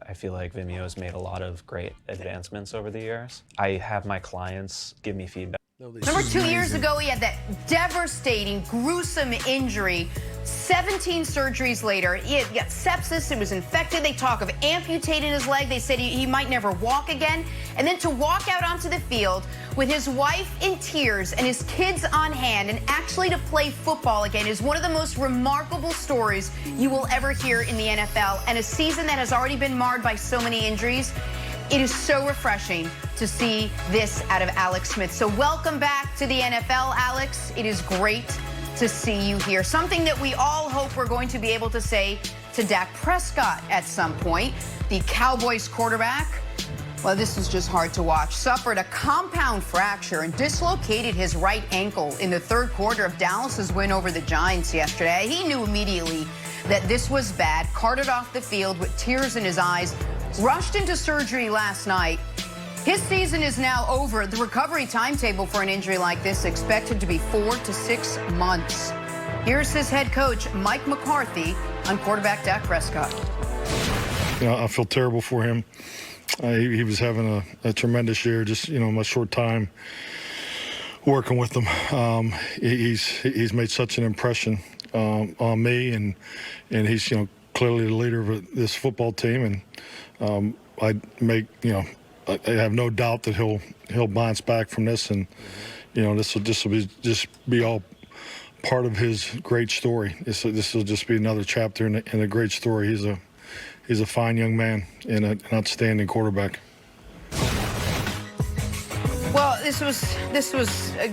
I feel like Vimeo's made a lot of great advancements over the years. I have my clients give me feedback. Remember 2 years ago, he had that devastating, gruesome injury. 17 surgeries later, he got sepsis, it was infected. They talk of amputating his leg. They said he might never walk again. And then to walk out onto the field with his wife in tears and his kids on hand and actually to play football again is one of the most remarkable stories you will ever hear in the NFL. And a season that has already been marred by so many injuries. It is so refreshing to see this out of Alex Smith. So welcome back to the NFL, Alex. It is great to see you here. Something that we all hope we're going to be able to say to Dak Prescott at some point. The Cowboys quarterback, well, this is just hard to watch, suffered a compound fracture and dislocated his right ankle in the third quarter of Dallas's win over the Giants yesterday. He knew immediately that this was bad, carted off the field with tears in his eyes, rushed into surgery last night. His season is now over. The recovery timetable for an injury like this expected to be 4 to 6 months. Here's his head coach, Mike McCarthy, on quarterback Dak Prescott. I feel terrible for him. He was having a tremendous year, just, my short time working with him. He's made such an impression on me, and he's, clearly the leader of this football team. And I have no doubt that he'll bounce back from this, and this will just be all part of his great story. This will just be another chapter in a great story. He's a fine young man and an outstanding quarterback. Well, this was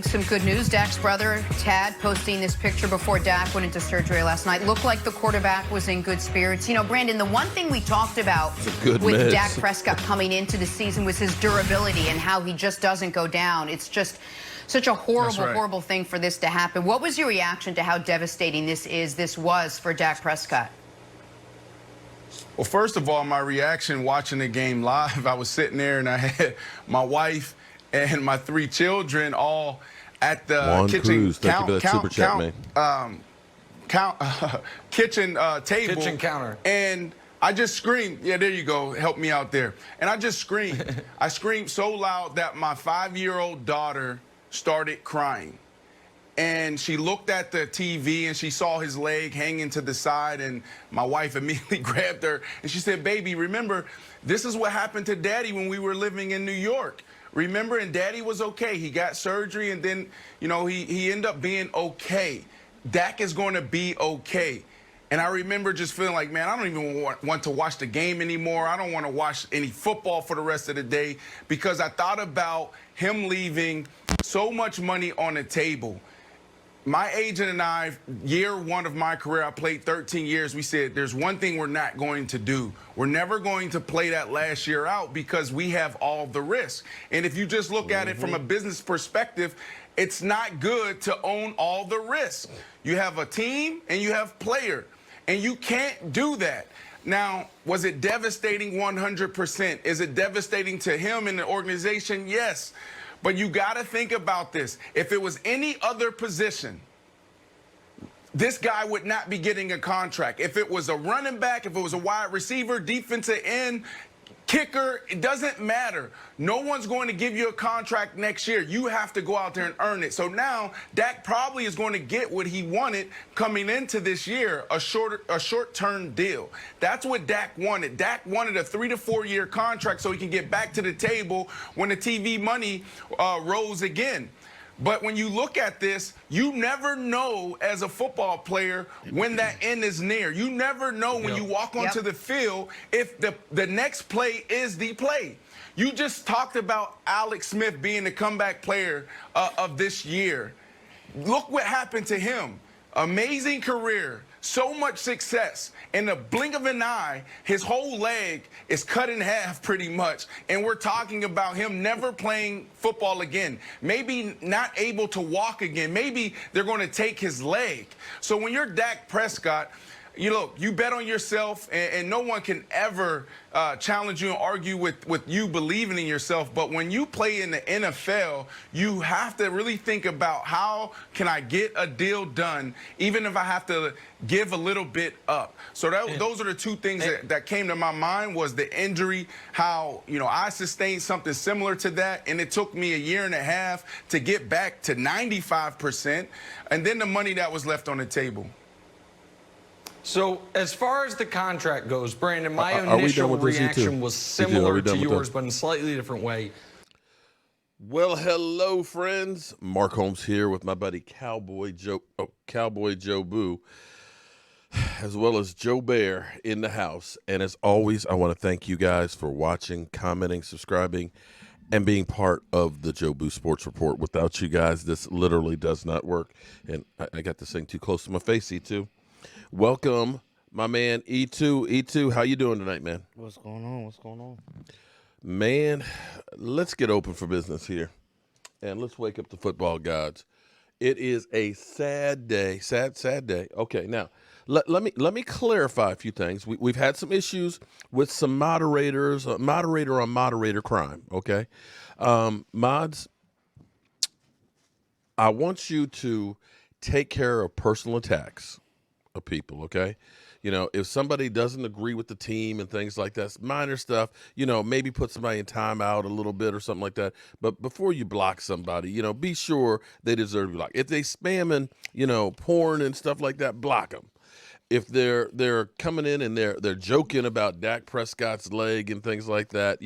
some good news. Dak's brother, Tad, posting this picture before Dak went into surgery last night. Looked like the quarterback was in good spirits. Brandon, the one thing we talked about with Dak Prescott coming into the season was his durability and how he just doesn't go down. It's just such a horrible thing for this to happen. What was your reaction to how devastating this was for Dak Prescott? Well, first of all, my reaction watching the game live, I was sitting there and I had my wife and my 3 children all at the kitchen kitchen counter. And I just screamed, yeah, there you go, help me out there. And I just screamed. I screamed so loud that my 5-year-old daughter started crying. And she looked at the TV and she saw his leg hanging to the side, and my wife immediately grabbed her and she said, baby, remember, this is what happened to Daddy when we were living in New York. Remember, and Daddy was okay. He got surgery, and then, he ended up being okay. Dak is going to be okay. And I remember just feeling like, man, I don't even want to watch the game anymore. I don't want to watch any football for the rest of the day, because I thought about him leaving so much money on the table. My agent and I, year one of my career, I played 13 years. We said, there's one thing we're not going to do. We're never going to play that last year out, because we have all the risk. And if you just look at it from a business perspective, it's not good to own all the risk. You have a team and you have player, and you can't do that. Now, was it devastating? 100%. Is it devastating to him and the organization? Yes. But you got to think about this. If it was any other position, this guy would not be getting a contract. If it was a running back, if it was a wide receiver, defensive end, kicker, it doesn't matter. No one's going to give you a contract next year. You have to go out there and earn it. So now Dak probably is going to get what he wanted coming into this year, a short-term deal. That's what Dak wanted. Dak wanted a 3 to 4 year contract so he can get back to the table when the TV money rose again. But when you look at this, you never know as a football player when that end is near. You never know when you walk onto the field if the next play is the play. You just talked about Alex Smith being the comeback player of this year. Look what happened to him. Amazing career, so much success. In the blink of an eye, his whole leg is cut in half pretty much. And we're talking about him never playing football again. Maybe not able to walk again. Maybe they're going to take his leg. So when you're Dak Prescott, you bet on yourself, and no one can ever challenge you and argue with you believing in yourself. But when you play in the NFL, you have to really think about how can I get a deal done, even if I have to give a little bit up. So those are the two things that came to my mind, was the injury, how, I sustained something similar to that, and it took me a year and a half to get back to 95%, and then the money that was left on the table. So as far as the contract goes, Brandon, my initial reaction was similar to yours, but in a slightly different way. Well, hello, friends. Mark Holmes here with my buddy Cowboy Joe Boo, as well as Joe Bear in the house. And as always, I want to thank you guys for watching, commenting, subscribing, and being part of the Joe Boo Sports Report. Without you guys, this literally does not work. And I got this thing too close to my face, E2. Welcome, my man, E2. E2, how you doing tonight, man? What's going on? What's going on? Man, let's get open for business here, and let's wake up the football gods. It is a sad day, sad day. Okay, now, let me clarify a few things. We've had some issues with some moderators, moderator on moderator crime, okay? Mods, I want you to take care of personal attacks of people, okay? If somebody doesn't agree with the team and things like that, minor stuff, maybe put somebody in timeout a little bit or something like that. But before you block somebody, be sure they deserve to be blocked. If they spamming, porn and stuff like that, block them. If they're coming in and they're joking about Dak Prescott's leg and things like that,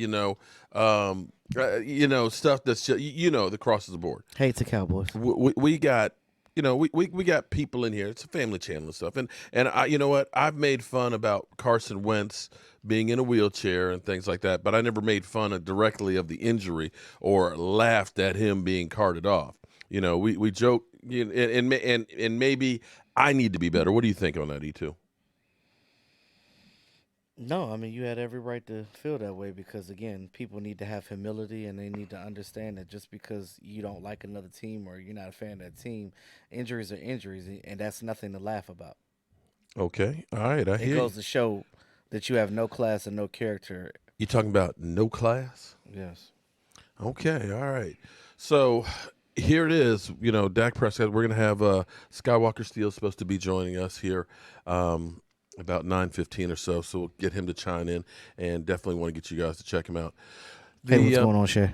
stuff that's that crosses the board. Hate the Cowboys. We got. We got people in here. It's a family channel and stuff. And I, you know what? I've made fun about Carson Wentz being in a wheelchair and things like that, but I never made fun directly of the injury or laughed at him being carted off. We joke, and maybe I need to be better. What do you think on that, E2? No, I mean, you had every right to feel that way because, again, people need to have humility and they need to understand that just because you don't like another team or you're not a fan of that team, injuries are injuries, and that's nothing to laugh about. Okay. All right. I hear you. It goes to show that you have no class and no character. You talking about no class? Yes. Okay. All right. So here it is. Dak Prescott, we're going to have Skywalker Steel supposed to be joining us here. About 9:15 or so we'll get him to chime in, and definitely want to get you guys to check him out. Hey, what's going on, Shay?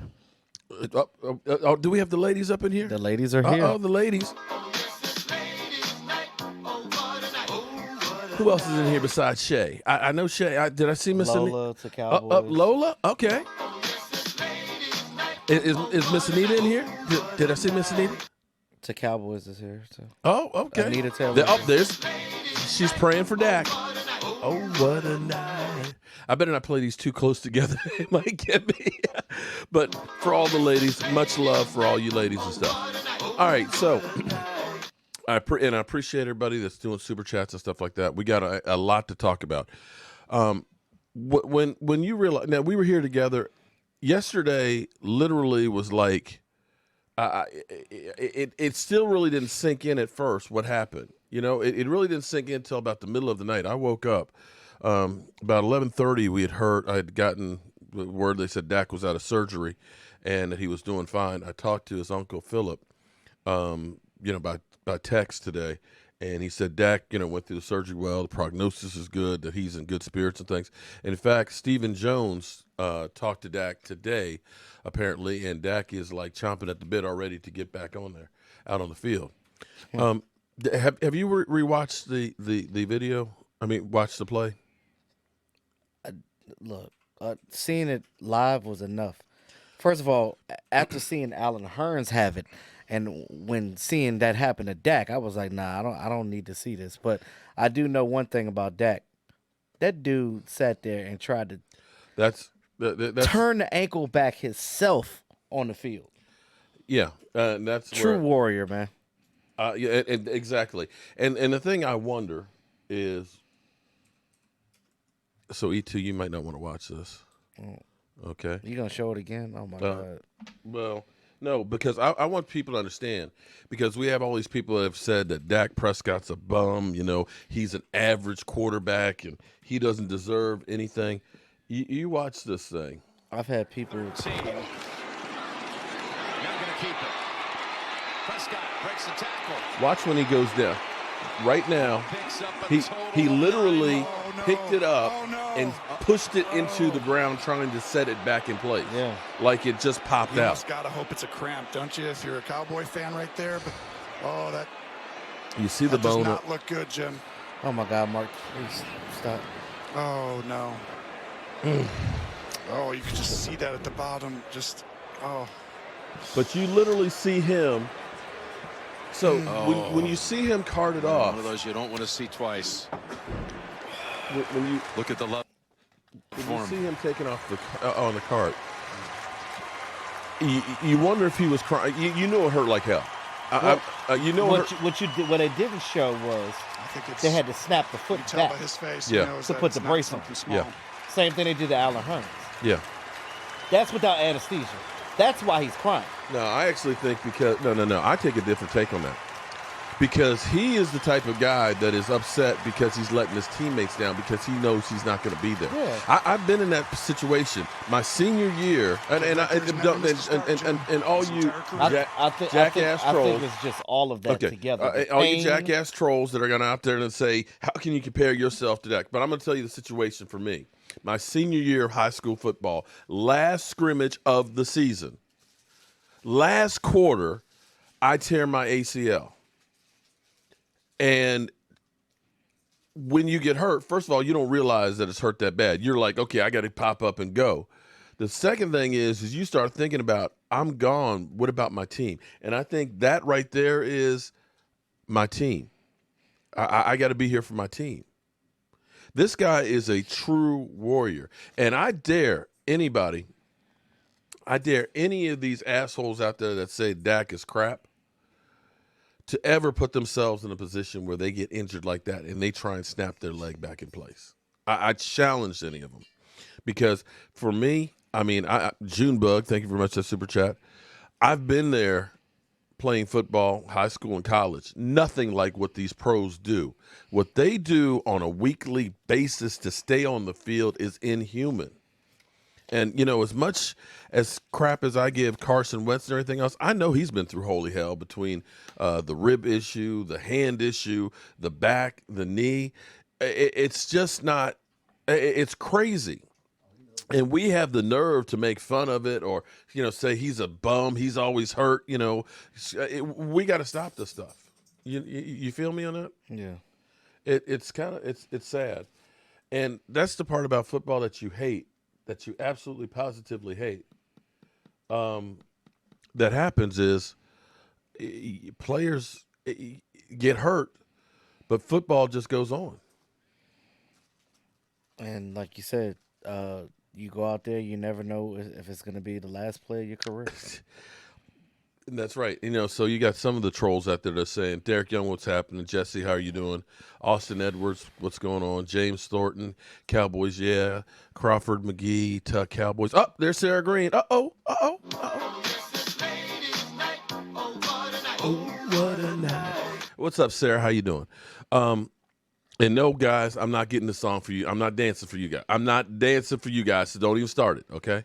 Do we have the ladies up in here? The ladies are here. Oh, the ladies. Who else is in here besides Shay? I know Shay. Did I see Miss Lola to Cowboys. Lola? Okay. Is Miss Anita in here? Did I see Miss Anita? To Cowboys is here, too. Oh, okay. Anita Taylor. She's praying for Dak. Oh, what a night. I better not play these too close together. It might get me. But for all the ladies, much love for all you ladies and stuff. All right, so I appreciate everybody that's doing super chats and stuff like that. We got a lot to talk about. When you realize, now we were here together yesterday, literally was like, it still really didn't sink in at first what happened. It really didn't sink in until about the middle of the night. I woke up about 11:30. I had gotten word they said Dak was out of surgery and that he was doing fine. I talked to his uncle Philip, by text today, and he said Dak, went through the surgery well. The prognosis is good, that he's in good spirits and things. And in fact, Stephen Jones talked to Dak today, apparently, and Dak is like chomping at the bit already to get back on there, out on the field. Have you rewatched the video? I mean, watched the play? Look, seeing it live was enough. First of all, after seeing Alan Hearns have it, and when seeing that happen to Dak, I was like, nah, I don't need to see this. But I do know one thing about Dak. That dude sat there and tried to that's turn the ankle back himself on the field. Yeah, that's true warrior, man. Yeah, exactly. And the thing I wonder is, so E2, you might not want to watch this. Okay. You gonna show it again? Oh my God. Well, No, because I want people to understand, because we have all these people that have said that Dak Prescott's a bum, he's an average quarterback and he doesn't deserve anything. You watch this thing. I've had people. Not going to keep it. Prescott breaks the tackle. Watch when he goes down. Right now, he literally picked it up and pushed it into the ground, trying to set it back in place. Yeah. Like it just popped out. You just got to hope it's a cramp, don't you, if you're a Cowboy fan right there? But, you see the bone. Does not look good, Jim. Oh, my God, Mark. Please stop. Oh, no. Oh, you can just see that at the bottom. But you literally see him. So when you see him carted off. One of those you don't want to see twice. When you look at the love. When you see him taking off on the cart, you wonder if he was crying. You know it hurt like hell. What they didn't show was they had to snap the foot back by his face, to put the brace on. Yeah. Same thing they did to Alan Hearns. Yeah. That's without anesthesia. That's why he's crying. No, I actually think no. I take a different take on that. Because he is the type of guy that is upset because he's letting his teammates down because he knows he's not going to be there. Yeah. I've been in that situation my senior year, and all you jackass trolls. I think it's just all of that together. All you jackass trolls that are going out there and say, how can you compare yourself to that? But I'm going to tell you the situation for me. My senior year of high school football, last scrimmage of the season, last quarter, I tear my ACL. And when you get hurt, first of all, you don't realize that it's hurt that bad. You're like, okay, I got to pop up and go. The second thing is you start thinking about, I'm gone. What about my team? And I think that right there is my team. I got to be here for my team. This guy is a true warrior. And I dare any of these assholes out there that say Dak is crap, to ever put themselves in a position where they get injured like that and they try and snap their leg back in place. I challenge any of them. Because for me, Junebug, thank you very much for that super chat. I've been there playing football, high school and college. Nothing like what these pros do. What they do on a weekly basis to stay on the field is inhuman. And, as much as crap as I give Carson Wentz and everything else, I know he's been through holy hell between the rib issue, the hand issue, the back, the knee. It's just not – it's crazy. And we have the nerve to make fun of it or, say he's a bum, he's always hurt. We got to stop this stuff. You feel me on that? Yeah. It's kind of – it's sad. And that's the part about football that you hate. That you absolutely positively hate, that happens is players get hurt, but football just goes on. And like you said, you go out there, you never know if it's going to be the last play of your career. And that's right. So you got some of the trolls out there that are saying, Derek Young, what's happening? Jesse, how are you doing? Austin Edwards, what's going on? James Thornton, Cowboys, yeah. Crawford McGee, Tuck, Cowboys. Oh, there's Sarah Green. Uh-oh. Oh, what a night. What's up, Sarah? How you doing? And no, guys, I'm not getting the song for you. I'm not dancing for you guys. So don't even start it, okay?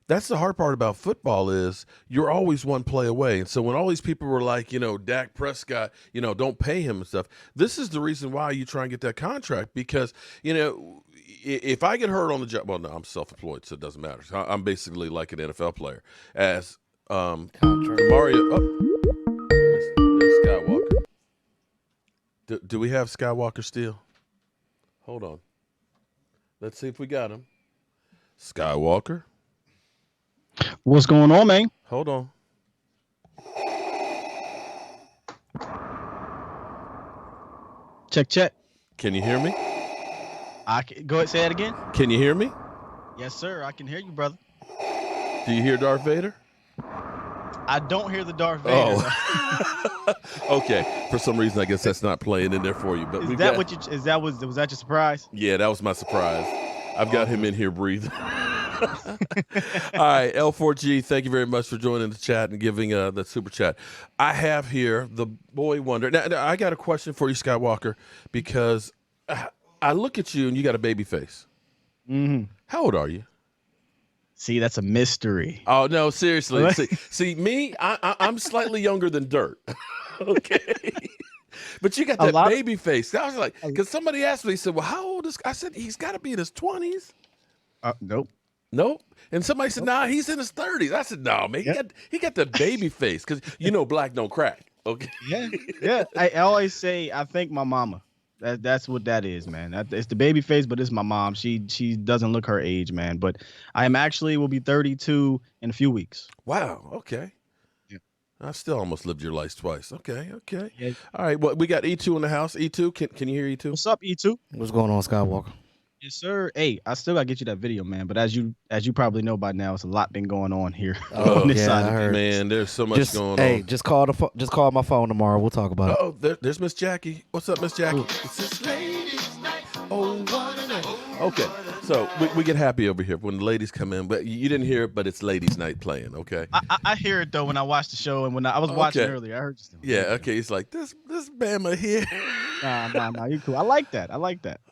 That's the hard part about football is you're always one play away. And so when all these people were like, Dak Prescott, don't pay him and stuff, this is the reason why you try and get that contract because, if I get hurt on the job, well, no, I'm self-employed, so it doesn't matter. I'm basically like an NFL player. As Mario, there's Skywalker. Do we have Skywalker Steel? Hold on. Let's see if we got him. Skywalker. What's going on, man? Hold on. Check. Can you hear me? Go ahead, say that again. Can you hear me? Yes, sir. I can hear you, brother. Do you hear Darth Vader? I don't hear the Darth Vader. Oh. Okay. For some reason, I guess that's not playing in there for you. But was that your surprise? Yeah, that was my surprise. I've got him in here breathing. All right, L4G, thank you very much for joining the chat and giving the super chat. I have here the boy wonder. Now, I got a question for you, Skywalker, because I look at you and you got a baby face. Mm-hmm. How old are you? See, that's a mystery. Oh, no, seriously. see, me, I'm slightly younger than dirt. Okay. But you got that baby face. I was like, because somebody asked me, he said, well, how old is, I said, he's got to be in his 20s. Nope. Nope. And somebody said, nah, he's in his 30s. I said, no, man, he got the baby face because, black don't crack. Okay. Yeah. I always say, I thank my mama. That's what that is, man. It's the baby face, but it's my mom. She doesn't look her age, man. But I am actually will be 32 in a few weeks. Wow. Okay. Yeah. I still almost lived your life twice. Okay. Yeah. All right. Well, we got E2 in the house. E2, can you hear E2? What's up, E2? What's going on, Skywalker? Yes, sir. Hey, I still gotta get you that video, man. But as you probably know by now, it's a lot been going on here on this side. I heard. Man, there's so much going on. Hey, just call my phone tomorrow. We'll talk about it. Oh, there's Miss Jackie. What's up, Miss Jackie? It's this ladies' night. Oh, what a night. Okay, so we get happy over here when the ladies come in, but you didn't hear it, but it's ladies' night playing. Okay. I hear it though when I watch the show and when I was watching earlier. I heard you. Yeah. Okay. It's like this Bama here. Nah, you cool. I like that. All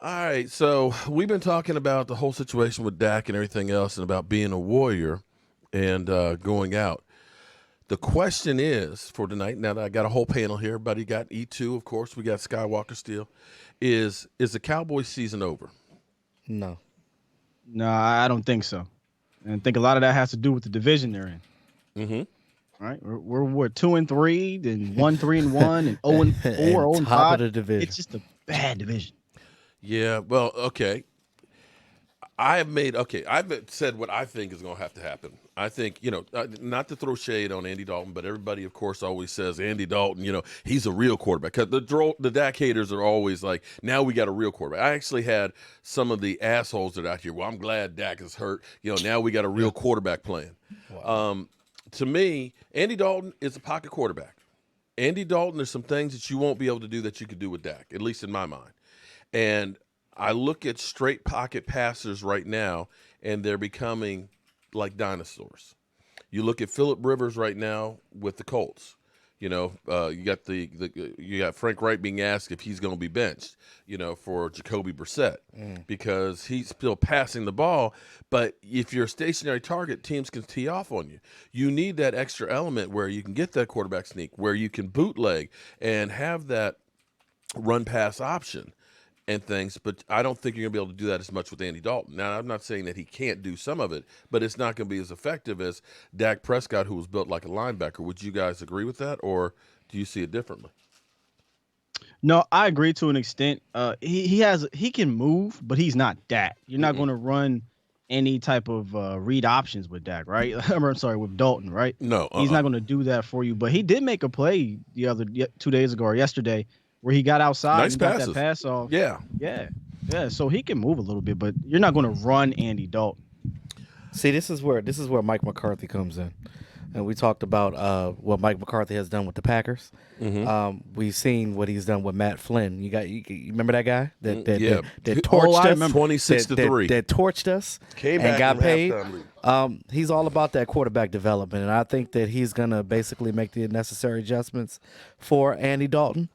right, so we've been talking about the whole situation with Dak and everything else, and about being a Warrior and going out. The question is for tonight. Now that I got a whole panel here, everybody got E2, of course. We got Skywalker Steel. Is the Cowboys season over? No, I don't think so. And I think a lot of that has to do with the division they're in. Mm-hmm. Right, we're 2-3, then 1-3-1, and 0-4, 0-5. Top of the division. It's just a bad division. Yeah. Well, okay. I've said what I think is going to have to happen. I think, not to throw shade on Andy Dalton, but everybody, of course, always says Andy Dalton, he's a real quarterback. Because the Dak haters are always like, now we got a real quarterback. I actually had some of the assholes that are out here, well, I'm glad Dak is hurt. Now we got a real quarterback playing. Wow. To me, Andy Dalton is a pocket quarterback. Andy Dalton, there's some things that you won't be able to do that you could do with Dak, at least in my mind. And I look at straight pocket passers right now, and they're becoming like dinosaurs. You look at Phillip Rivers right now with the Colts. You got you got Frank Wright being asked if he's going to be benched, for Jacoby Brissett because he's still passing the ball. But if you're a stationary target, teams can tee off on you. You need that extra element where you can get that quarterback sneak, where you can bootleg and have that run pass option and things, but I don't think you're going to be able to do that as much with Andy Dalton. Now, I'm not saying that he can't do some of it, but it's not going to be as effective as Dak Prescott, who was built like a linebacker. Would you guys agree with that, or do you see it differently? No, I agree to an extent. He can move, but he's not Dak. You're not going to run any type of read options with Dak, right? I'm sorry, with Dalton, right? No. He's not going to do that for you, but he did make a play 2 days ago or yesterday where he got outside and got that pass off. Yeah. So he can move a little bit, but you're not going to run Andy Dalton. See, this is where Mike McCarthy comes in, and we talked about what Mike McCarthy has done with the Packers. We've seen what he's done with Matt Flynn. You remember that guy that torched us, 26-3, that torched us and got paid. He's all about that quarterback development, and I think that he's gonna basically make the necessary adjustments for Andy Dalton.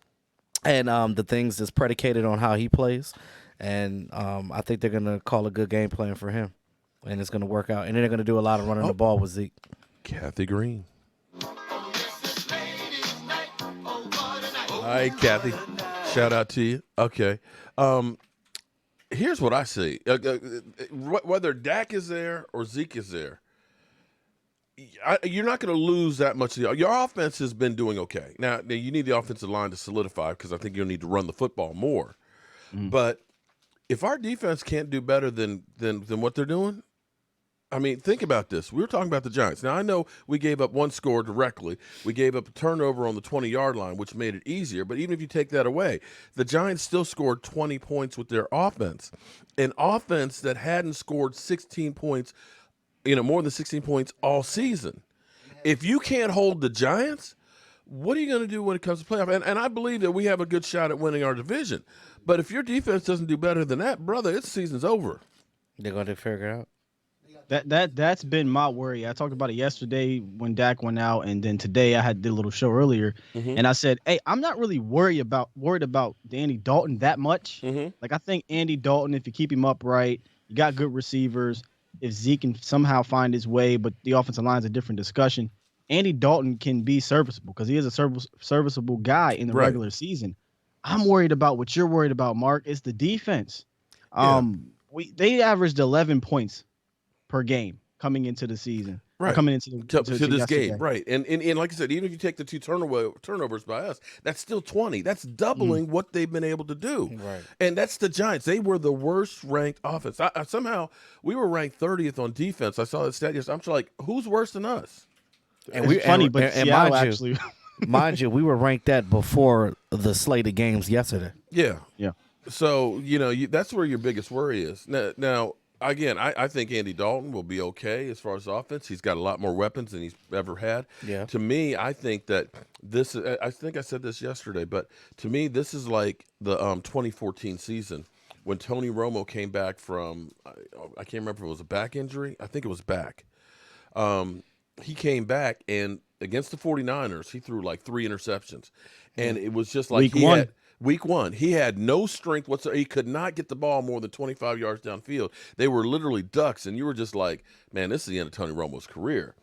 And the things that's predicated on how he plays. And I think they're going to call a good game plan for him. And it's going to work out. And then they're going to do a lot of running the ball with Zeke. Kathy Green. Hi, Kathy. Shout out to you. Okay. Here's what I see. Whether Dak is there or Zeke is there, you're not going to lose that much. Your offense has been doing okay. Now you need the offensive line to solidify because I think you'll need to run the football more. But if our defense can't do better than what they're doing, I mean, think about this. We were talking about the Giants. Now, I know we gave up one score directly. We gave up a turnover on the 20-yard line, which made it easier. But even if you take that away, the Giants still scored 20 points with their offense. An offense that hadn't scored 16 points more than 16 points all season. If you can't hold the Giants, what are you going to do when it comes to playoff? And I believe that we have a good shot at winning our division. But if your defense doesn't do better than that, brother, its season's over. They're going to figure it out. That's been my worry. I talked about it yesterday when Dak went out, and then today I did a little show earlier, and I said, "Hey, I'm not really worried about Andy Dalton that much. Like I think Andy Dalton, if you keep him upright, you got good receivers. If Zeke can somehow find his way, but the offensive line is a different discussion. Andy Dalton can be serviceable because he is a serviceable guy in the regular season. I'm worried about what you're worried about, Mark. It's the defense. They averaged 11 points per game coming into the season. Coming into this game, right? And like I said, even if you take the 2 turnovers by us, that's still 20. That's doubling what they've been able to do. Right. And that's the Giants. They were the worst ranked offense. Somehow we were ranked 30th on defense. I saw that stat yesterday. I'm just like, who's worse than us? And it's funny, but Seattle actually. Mind you, we were ranked that before the slate of games yesterday. Yeah. Yeah. So, that's where your biggest worry is. Now again, I think Andy Dalton will be okay as far as offense. He's got a lot more weapons than he's ever had. Yeah. To me, I think that I think I said this yesterday, but to me, this is like the 2014 season when Tony Romo came back from, I can't remember if it was a back injury. I think it was back. He came back, and against the 49ers, he threw like 3 interceptions. And it was just like Week one, he had no strength whatsoever. He could not get the ball more than 25 yards downfield. They were literally ducks, and you were just like, man, this is the end of Tony Romo's career.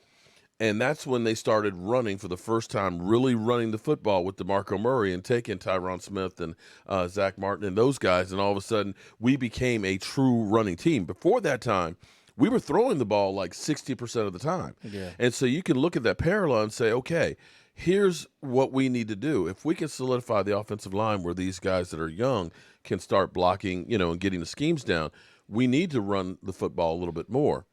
And that's when they started running for the first time, really running the football with DeMarco Murray and taking Tyron Smith and Zach Martin and those guys, and all of a sudden we became a true running team. Before that time, we were throwing the ball like 60% of the time. Yeah. And so you can look at that parallel and say, okay, here's what we need to do. If we can solidify the offensive line where these guys that are young can start blocking, and getting the schemes down, we need to run the football a little bit more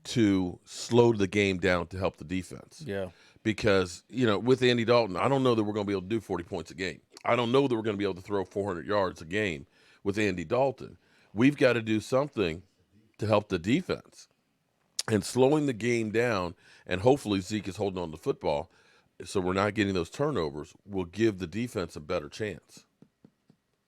to slow the game down to help the defense. Yeah. Because, with Andy Dalton, I don't know that we're going to be able to do 40 points a game. I don't know that we're going to be able to throw 400 yards a game with Andy Dalton. We've got to do something to help the defense. And slowing the game down, and hopefully Zeke is holding on to the football, so we're not getting those turnovers, will give the defense a better chance.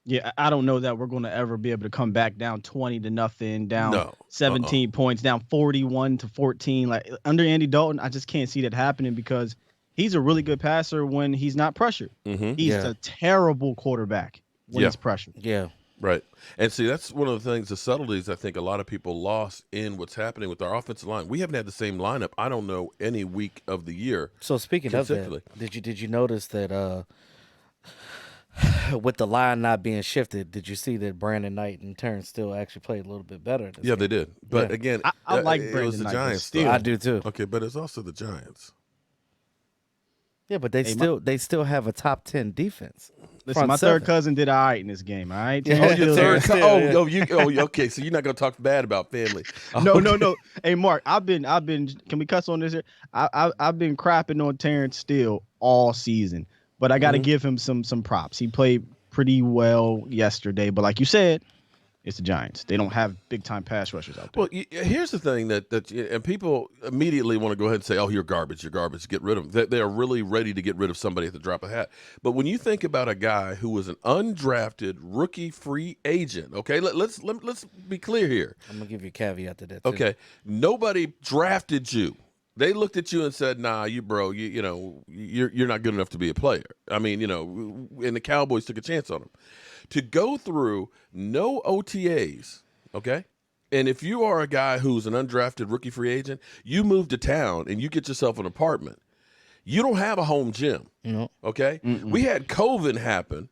Yeah, I don't know that we're going to ever be able to come back down 20-0, down 17 points, down 41-14. Like under Andy Dalton, I just can't see that happening because he's a really good passer when he's not pressured. He's a terrible quarterback when he's pressured. Yeah. Right. And see, that's one of the things, the subtleties I think a lot of people lost in what's happening with our offensive line. We haven't had the same lineup, I don't know, any week of the year. So speaking of that, did you notice that with the line not being shifted, did you see that Brandon Knight and Terrence Steele actually played a little bit better? Yeah, they did. But again, I like it Brandon was the Knight. Giants. Steele. I do too. Okay, but it's also the Giants. Yeah, but they still have a top 10 defense. Listen, my third cousin did all right in this game. All right. Okay. So you're not gonna talk bad about family. No. Hey, Mark, I've been. Can we cuss on this here? I've been crapping on Terrence Steele all season, but I got to give him some props. He played pretty well yesterday, but like you said, it's the Giants. They don't have big-time pass rushers out there. Well, here's the thing and people immediately want to go ahead and say, oh, you're garbage, get rid of them. They are really ready to get rid of somebody at the drop of a hat. But when you think about a guy who was an undrafted rookie free agent, okay, let's be clear here. I'm going to give you a caveat to that, too. Okay, nobody drafted you. They looked at you and said, nah, you're not good enough to be a player. I mean, and the Cowboys took a chance on him. To go through no OTAs, okay? And if you are a guy who's an undrafted rookie free agent, you move to town and you get yourself an apartment. You don't have a home gym, okay? We had COVID happen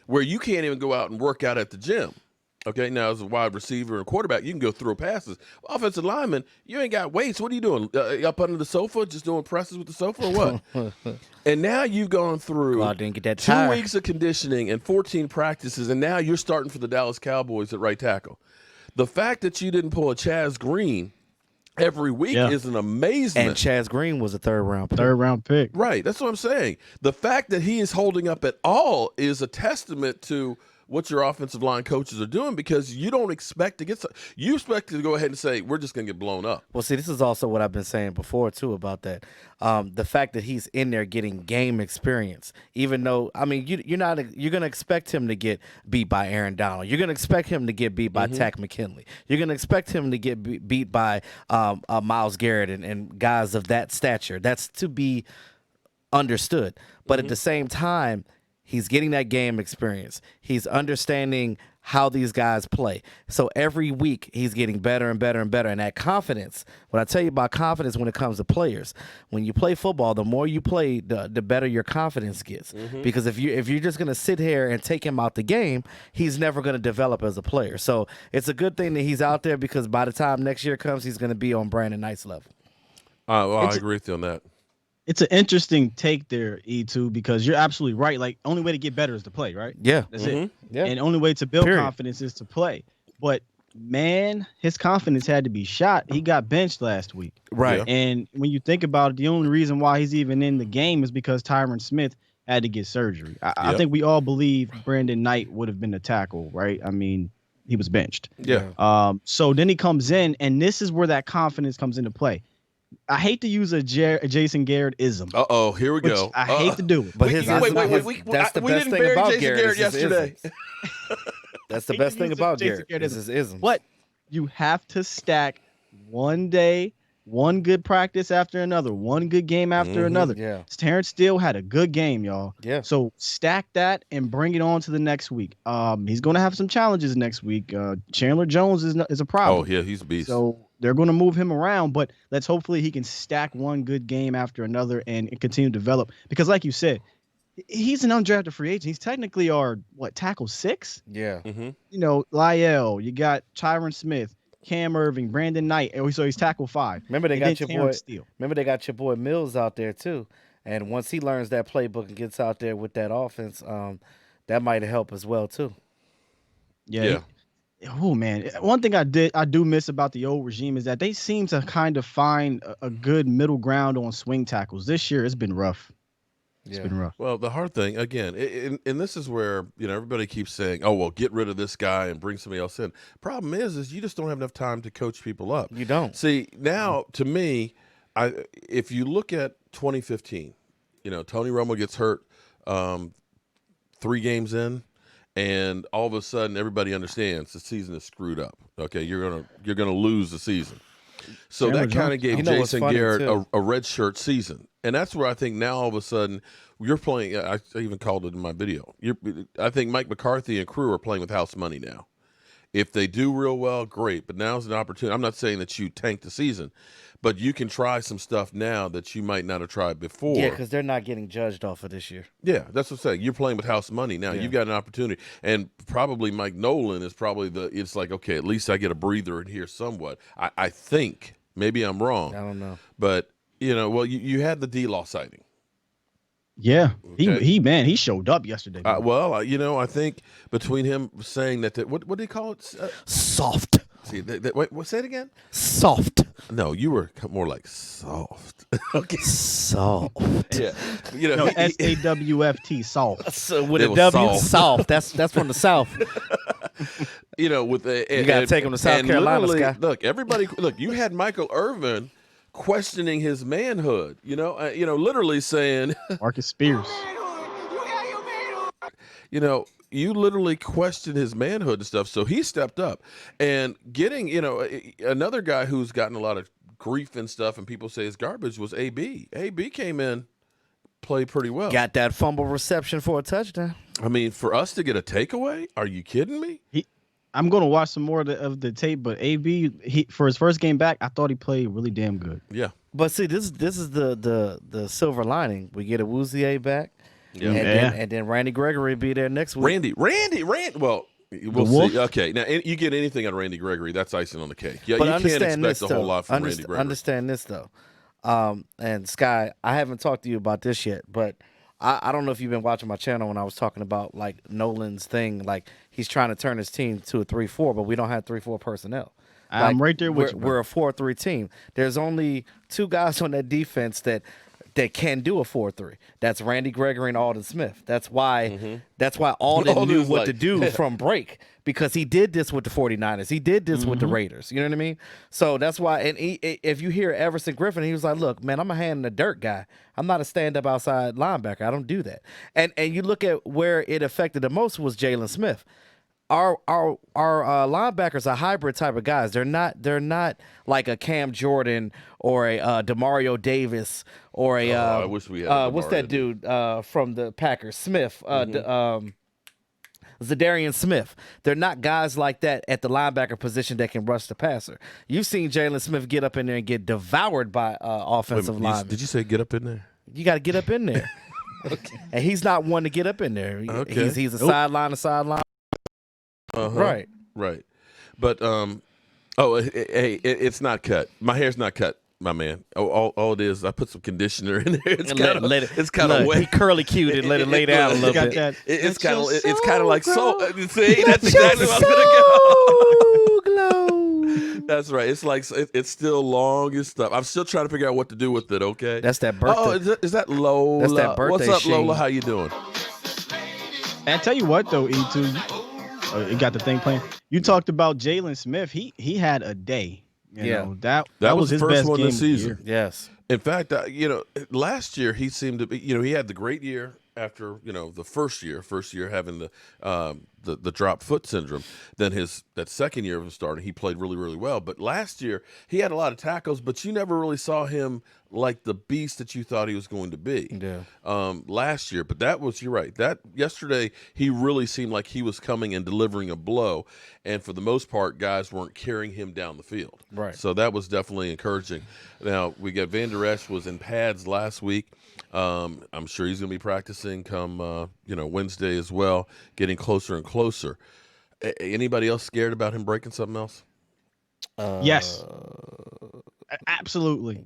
where you can't even go out and work out at the gym. Okay, now as a wide receiver and quarterback, you can go throw passes. Offensive lineman, you ain't got weights. What are you doing? Up under the sofa, just doing presses with the sofa or what? And now you've gone through 2 weeks of conditioning and 14 practices, and now you're starting for the Dallas Cowboys at right tackle. The fact that you didn't pull a Chaz Green every week is an amazement. And Chaz Green was a third-round pick. Right, that's what I'm saying. The fact that he is holding up at all is a testament to what your offensive line coaches are doing because you don't expect to get – you expect to go ahead and say, we're just going to get blown up. Well, see, this is also what I've been saying before, too, about that. The fact that he's in there getting game experience, even though, I mean, you're going to expect him to get beat by Aaron Donald. You're going to expect him to get beat by Takk McKinley. You're going to expect him to get beat by Myles Garrett and guys of that stature. That's to be understood. But at the same time, he's getting that game experience. He's understanding how these guys play. So every week he's getting better and better and better. And that confidence, what I tell you about confidence when it comes to players, when you play football, the more you play, the better your confidence gets. Because if you're just going to sit here and take him out the game, he's never going to develop as a player. So it's a good thing that he's out there because by the time next year comes, he's going to be on Brandon Knight's level. Well, I agree with you on that. It's an interesting take there, E2, because you're absolutely right. Like, only way to get better is to play, right? Yeah. That's it. Yeah. And the only way to build Period. confidence is to play. But, man, his confidence had to be shot. He got benched last week. Right. Yeah. And when you think about it, the only reason why he's even in the game is because Tyron Smith had to get surgery. I think we all believe Brandon Knight would have been the tackle, right? I mean, he was benched. Yeah. So then he comes in, and this is where that confidence comes into play. I hate to use a Jason Garrett-ism. Uh-oh, here we go. I hate to do it. But wait, his, that's the we best didn't thing bury about Jason Garrett is his yesterday. isms. That's the Hate best to thing use about Jason Garrett is his isms. But you have to stack one day, one good practice after another, one good game after another. Yeah. Terrence Steele had a good game, y'all. Yeah. So stack that and bring it on to the next week. He's going to have some challenges next week. Chandler Jones is a problem. Oh, yeah, he's a beast. So they're going to move him around, but let's hopefully he can stack one good game after another and continue to develop. Because like you said, he's an undrafted free agent. He's technically our, tackle 6? Yeah. You know, Lyell, you got Tyron Smith, Cam Irving, Brandon Knight. So he's tackle 5. Remember they And got then your boy. Terrence Steele. Remember they got your boy Mills out there too. And once he learns that playbook and gets out there with that offense, that might help as well too. Yeah. Oh man, one thing I do miss about the old regime is that they seem to kind of find a good middle ground on swing tackles. This year it's been rough. It's been rough. Well, the hard thing, again, and this is where, everybody keeps saying, oh, well, get rid of this guy and bring somebody else in. Problem is you just don't have enough time to coach people up. You don't. See, now, to me, if you look at 2015, Tony Romo gets hurt 3 games in, and all of a sudden everybody understands the season is screwed up. Okay, you're gonna lose the season. So that kind of gave Jason Garrett a red shirt season. And that's where I think now all of a sudden you're playing. I even called it in my video. I think Mike McCarthy and crew are playing with house money now. If they do real well, great. But now's an opportunity. I'm not saying that you tank the season, but you can try some stuff now that you might not have tried before. Yeah, because they're not getting judged off of this year. Yeah, that's what I'm saying. You're playing with house money now. Yeah. You've got an opportunity. And probably Mike Nolan is probably it's like, okay, at least I get a breather in here somewhat. I think. Maybe I'm wrong. I don't know. But, you had the D-Law sighting. Yeah, Okay. he showed up yesterday. I think between him saying that what do you call it? Soft. See, wait, say it again? Soft. No, you were more like soft. Okay. Soft. Yeah. No, SAWFT, soft. So with It a was W, soft. soft. That's from the South. With you got to take him to South Carolina, Sky. Look, you had Michael Irvin questioning his manhood, literally saying Marcus Spears. You literally questioned his manhood and stuff. So he stepped up and getting, another guy who's gotten a lot of grief and stuff and people say is garbage was AB. AB came in, played pretty well. Got that fumble reception for a touchdown. I mean, for us to get a takeaway, are you kidding me? I'm going to watch some more of the tape, but AB, for his first game back, I thought he played really damn good. Yeah. But see, this is the silver lining. We get a Woozier back. Yeah. And then Randy Gregory be there next week. Randy. Well, we'll see. Okay, now you get anything out of Randy Gregory, that's icing on the cake. Yeah, but you can't expect a whole lot from Randy Gregory. Understand this though, and Sky, I haven't talked to you about this yet, but I don't know if you've been watching my channel when I was talking about like Nolan's thing, like he's trying to turn his team to a 3-4, but we don't have 3-4 personnel. I'm right there with you. We're a 4-3 team. There's only 2 guys on that defense that that can do a 4-3. That's Randy Gregory and Alden Smith. That's why Alden knew what to do from break, because he did this with the 49ers. He did this with the Raiders. You know what I mean? So that's why. And if you hear Everson Griffin, he was like, "Look, man, I'm a hand in the dirt guy. I'm not a stand-up outside linebacker. I don't do that." And you look at where it affected the most was Jalen Smith. Our linebackers are hybrid type of guys. They're not like a Cam Jordan or a Demario Davis or a I wish we had what's that dude from the Packers, Smith, Zadarian Smith. They're not guys like that at the linebacker position that can rush the passer. You've seen Jalen Smith get up in there and get devoured by offensive linemen. Did you say get up in there? You got to get up in there. Okay. And he's not one to get up in there. Okay. He's a sideline to sideline. Right. But it's not cut. My hair's not cut, my man. All it is, I put some conditioner in there. It's kind of wet. He curly cued and let it lay down a little bit. It's kind of like soul. See, that's exactly what I was gonna go. That's right. It's like it's still long and stuff. I'm still trying to figure out what to do with it. Okay. That's that birthday. Oh, is that Lola? That's that birthday. What's up, Lola? How you doing? And I tell you what, though, E2. You got the thing playing. You talked about Jalen Smith. He had a day. You know, that was his first best one game this season. Yes. In fact, last year he seemed to be. He had the great year after the first year having the drop foot syndrome. Then that second year of him starting, he played really, really well. But last year he had a lot of tackles, but you never really saw him like the beast that you thought he was going to be. Yeah. Last year, but you're right. That yesterday he really seemed like he was coming and delivering a blow, and for the most part, guys weren't carrying him down the field. Right. So that was definitely encouraging. Now we got Van Der Esch was in pads last week. I'm sure he's going to be practicing come Wednesday as well, getting closer and closer. Anybody else scared about him breaking something else? Yes, absolutely.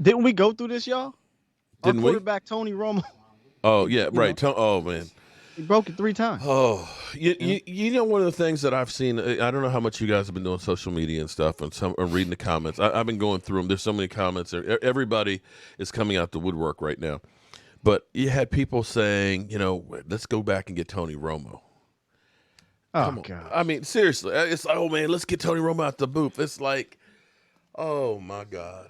Didn't we go through this, y'all? Didn't Our quarterback Tony Romo. Oh yeah, right. Oh man, he broke it 3 times. Oh, you know, one of the things that I've seen. I don't know how much you guys have been doing social media and stuff, and reading the comments. I've been going through them. There's so many comments. Everybody is coming out the woodwork right now. But you had people saying, let's go back and get Tony Romo. Oh God! I mean, seriously, it's like, oh man, let's get Tony Romo out the booth. It's like, oh my God.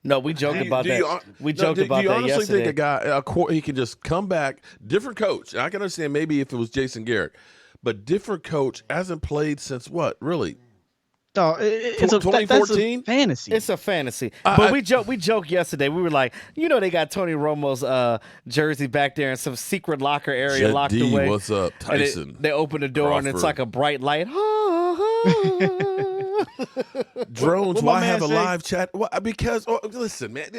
No, we joked about that. We joked about that yesterday. Do you honestly think a guy, he can just come back, different coach? I can understand maybe if it was Jason Garrett, but different coach, hasn't played since what, really? No, it's 2014 fantasy. It's a fantasy. But we joked yesterday. We were like, they got Tony Romo's jersey back there in some secret locker area Jet locked D, away. What's up, Tyson? They open the door Crawford. and it's like a bright light. Drones, why have a live chat? Well, because listen, man,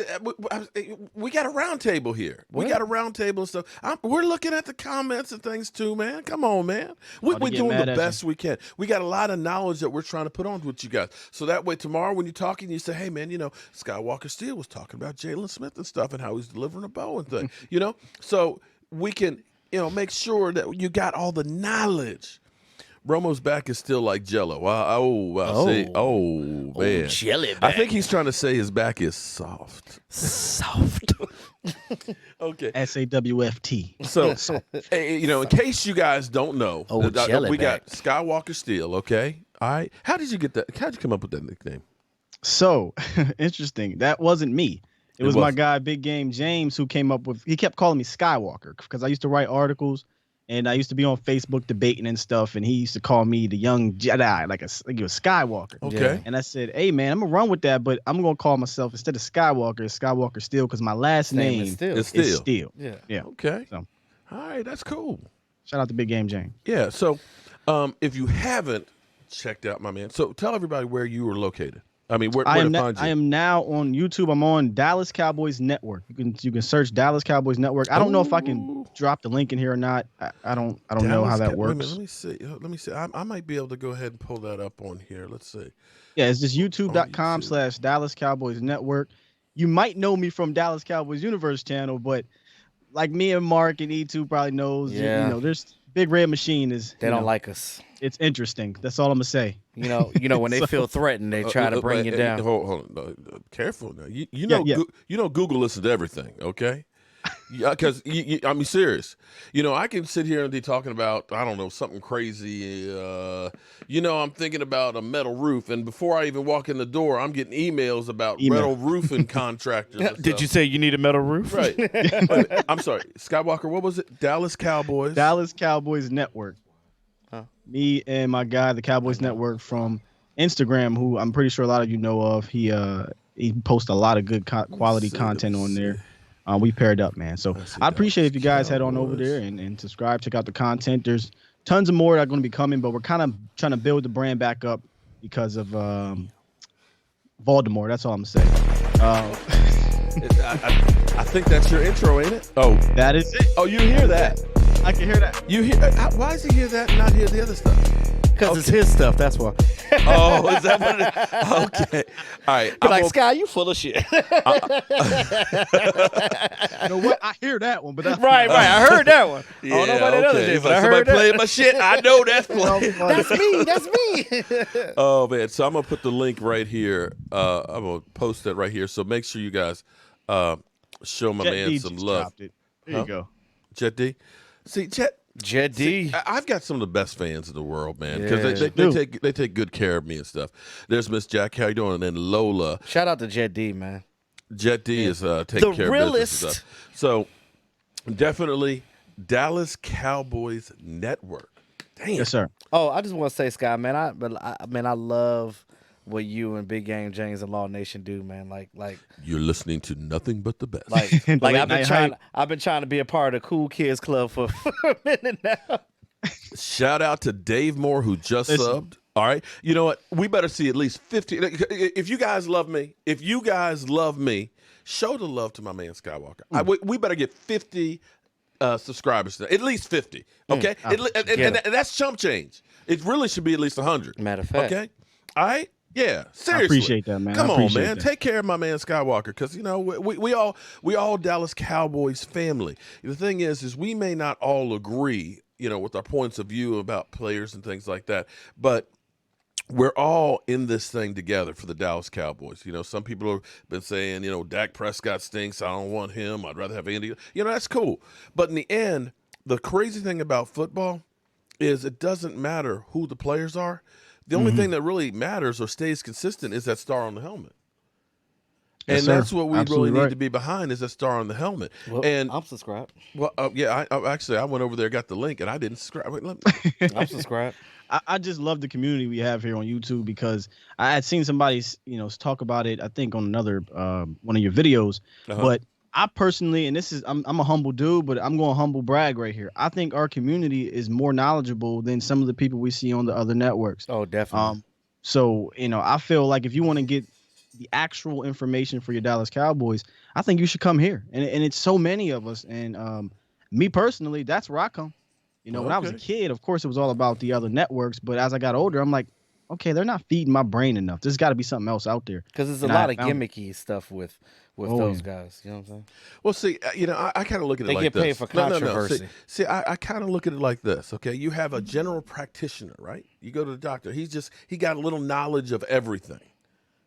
we got a round table here. We got a round table and stuff. We're looking at the comments and things too, man. Come on, man. We're doing the best we can. We got a lot of knowledge that we're trying to put on with you guys. So that way tomorrow when you're talking, you say, hey, man, Skywalker Steel was talking about Jalen Smith and stuff and how he's delivering a bow and thing, So we can, make sure that you got all the knowledge. Romo's back is still like Jello. See. Oh, man. Jelly back. I think he's trying to say his back is soft. Soft. Okay. SAWFT. So, in case you guys don't know, we got Skywalker Steel, okay? All right. How did you get that? How did you come up with that nickname? So, interesting. That wasn't me. It was my guy, Big Game James, who came up with, he kept calling me Skywalker because I used to write articles. And I used to be on Facebook debating and stuff, and he used to call me the young Jedi, like he was Skywalker. Okay. And I said, hey, man, I'm going to run with that, but I'm going to call myself, instead of Skywalker, Skywalker Steel, because my last name is Steel. Yeah. Okay. So, all right, that's cool. Shout out to Big Game James. Yeah, so if you haven't checked out my man, so tell everybody where you were located. I mean, where to find you. I am now on YouTube. I'm on Dallas Cowboys Network. You can search Dallas Cowboys Network. I don't know if I can drop the link in here or not. I don't know how that works. Let me see. I might be able to go ahead and pull that up on here. Let's see. Yeah, it's just youtube.com/Dallas Cowboys Network. You might know me from Dallas Cowboys Universe channel, but like me and Mark and E2 probably knows. Yeah. You know, there's Big Red Machine is. They don't like us. It's interesting. That's all I'm gonna say. You know when they feel threatened, they try to bring you down. Hold on. Careful now. You know Google listens to everything, okay? Because I mean, serious. You know, I can sit here and be talking about, I don't know, something crazy. I'm thinking about a metal roof, and before I even walk in the door, I'm getting emails about metal roofing contractors. Did you say you need a metal roof? Right. I'm sorry, Skywalker. What was it? Dallas Cowboys. Dallas Cowboys Network. Me and my guy, the Cowboys Network from Instagram, who I'm pretty sure a lot of you know of. He posts a lot of good quality content on there. We paired up, man. So I appreciate if you guys head on over there and subscribe, check out the content. There's tons of more that are going to be coming, but we're kind of trying to build the brand back up because of Voldemort. That's all I'm saying. I think that's your intro, ain't it? Oh, that is it. Oh, you hear that? I can hear that. You hear? Why does he hear that and not hear the other stuff? Because it's his stuff. That's why. Oh, is that what it is? Okay. All right. You're like, Sky, you full of shit. You know what? I hear that one, but that's right. I heard that one. Yeah, I don't know about that other day, but I heard that. Playing my shit. I know that's playing. That's me. Oh, man. So I'm going to put the link right here. I'm going to post that right here. So make sure you guys show my man some love. There you go. Jet D. See, Jet D. I've got some of the best fans in the world, man, because they take good care of me and stuff. There's Miss Jack, how you doing? And then Lola. Shout out to Jet D, man. Jet D is taking care of business and stuff. So definitely Dallas Cowboys Network. Damn. Yes, sir. Oh, I just want to say, Sky, man, I love what you and Big Game James and Law Nation do, man. Like you're listening to nothing but the best. Like I've been trying to be a part of the Cool Kids Club for a minute now. Shout out to Dave Moore, who just subbed. All right, you know what? We better see at least 50. If you guys love me, show the love to my man Skywalker. We better get 50 subscribers, at least 50. Okay, and that's chump change. It really should be at least 100. Matter of fact. Okay, all right. Yeah, seriously. I appreciate that, man. Come on, man. Take care of my man Skywalker, because we all Dallas Cowboys family. The thing is we may not all agree, with our points of view about players and things like that, but we're all in this thing together for the Dallas Cowboys. Some people have been saying, Dak Prescott stinks. I don't want him. I'd rather have Andy. That's cool. But in the end, the crazy thing about football is it doesn't matter who the players are. The only thing that really matters or stays consistent is that star on the helmet. Yes, and sir. that's what we Absolutely really right. need to be behind, is that star on the helmet. Well, and I'm subscribed. Well, yeah, I went over there, got the link, and I didn't subscribe. I'm subscribed. I just love the community we have here on YouTube, because I had seen somebody, talk about it, I think on another one of your videos, but I personally, and I'm a humble dude, but I'm going to humble brag right here. I think our community is more knowledgeable than some of the people we see on the other networks. Oh, definitely. So, I feel like if you want to get the actual information for your Dallas Cowboys, I think you should come here. And it's so many of us. And me personally, that's where I come. When I was a kid, of course, it was all about the other networks. But as I got older, I'm like, okay, they're not feeding my brain enough. There's got to be something else out there. Because there's a lot of gimmicky stuff with those guys. You know what I'm saying? Well, see, I kind of look at it like this. They get paid for controversy. No. See, I kind of look at it like this, okay? You have a general practitioner, right? You go to the doctor. He got a little knowledge of everything,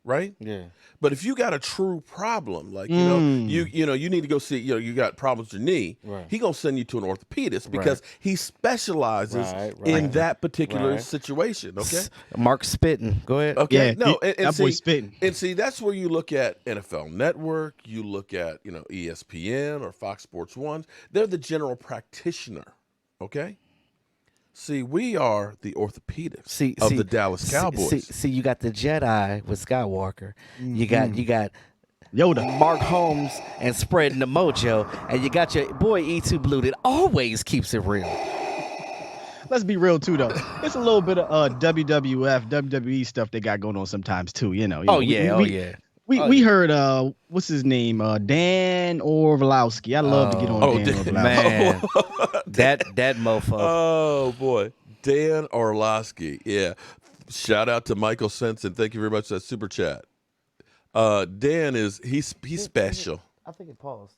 right? Yeah. But if you got a true problem, like, you need to go see, you got problems with your knee, he going to send you to an orthopedist because he specializes in that particular situation, okay? Mark Spitting. Go ahead. Okay. Yeah, that boy spitting. And see, that's where you look at NFL Network, you look at, ESPN or Fox Sports 1. They're the general practitioner, okay? See, we are the orthopedics of the Dallas Cowboys. See, you got the Jedi with Skywalker. You got Yoda, Mark Holmes, and spreading the mojo, and you got your boy E2 Blue that always keeps it real. Let's be real too, though. It's a little bit of WWF, WWE stuff they got going on sometimes too. We heard what's his name, Dan Orlovsky. I love to get on Dan Orlovsky. Man, that mofo. Oh boy, Dan Orlovsky. Yeah, shout out to Michael Sensen. Thank you very much for that super chat. Dan he's special. I think it paused.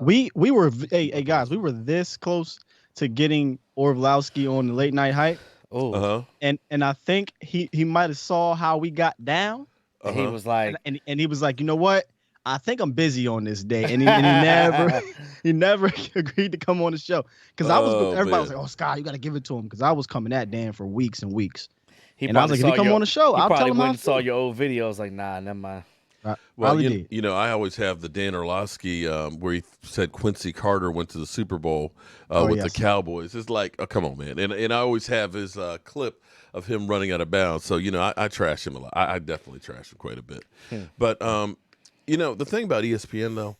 We were hey guys, we were this close to getting Orlovsky on the late night hype. Oh, and I think he might have saw how we got down. And he was like, and he was like, you know what? I think I'm busy on this day, and he never agreed to come on the show because everybody was like, oh Sky, you got to give it to him because I was coming at Dan for weeks and weeks. And I was like, if he come on the show, I'll tell him how I saw your old videos. Like, nah, never mind. Well, you know, I always have the Dan Orlovsky where he said Quincy Carter went to the Super Bowl with the Cowboys. It's like, oh, come on, man. And I always have his clip of him running out of bounds. So, you know, I trash him a lot. I definitely trash him quite a bit. But, you know, the thing about ESPN, though,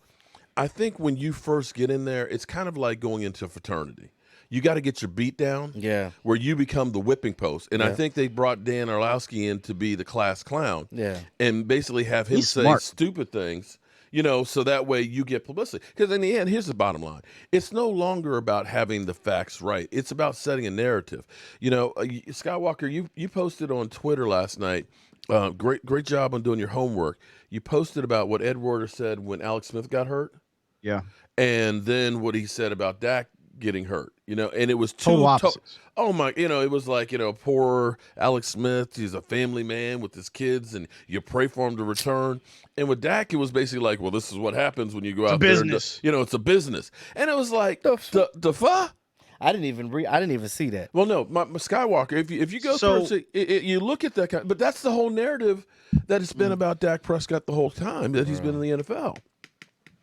I think when you first get in there, it's kind of like going into a fraternity. You got to get your beat down where you become the whipping post. And I think they brought Dan Orlovsky in to be the class clown and basically have him say stupid things, you know, so that way you get publicity. Because in the end, here's the bottom line. It's no longer about having the facts right. It's about setting a narrative. You know, Skywalker, you posted on Twitter last night. Great job on doing your homework. You posted about what Ed Werder said when Alex Smith got hurt. Yeah. And then what he said about Dak getting hurt, you know, and it was oh my, you know, it was like, you know, poor Alex Smith, he's a family man with his kids and you pray for him to return. And with Dak, it was basically like, well, this is what happens when you go out there. You know, it's a business. And it was like, the fuck? I didn't even see that. Well, no, my Skywalker, if you go through you look at that kind, but that's the whole narrative that it's been about Dak Prescott the whole time that he's been in the NFL.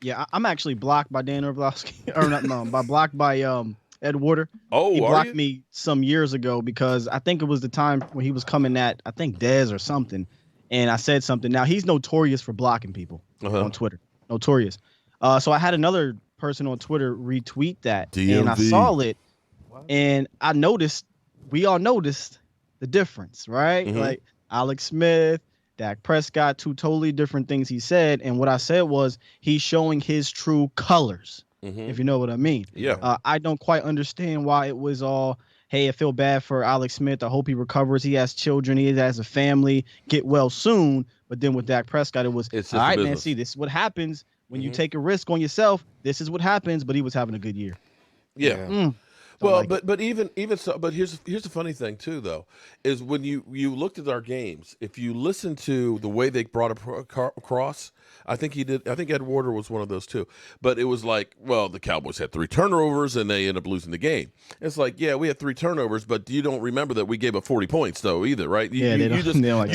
Yeah, I'm actually blocked by Dan Orlovsky, or not, no, blocked by Ed Werder. Oh, he blocked me some years ago because I think it was the time when he was coming at, I think, Dez or something, and I said something. Now, he's notorious for blocking people on Twitter. Notorious. So I had another person on Twitter retweet that, and I saw it, and we all noticed the difference, right? Like Alex Smith, Dak Prescott, two totally different things he said. And what I said was he's showing his true colors, if you know what I mean. Yeah. I don't quite understand why it was all, hey, I feel bad for Alex Smith. I hope he recovers. He has children. He has a family. Get well soon. But then with Dak Prescott, it was, all right, man, see, this is what happens when you take a risk on yourself. This is what happens. But he was having a good year. Yeah. Well, but even so, but here's the funny thing too, though, is when you looked at our games, if you listen to the way they brought across, I think Ed Werder was one of those too. But it was like, well, the Cowboys had 3 turnovers and they ended up losing the game. It's like, yeah, we had 3 turnovers, but you don't remember that we gave up 40 points though either, right? You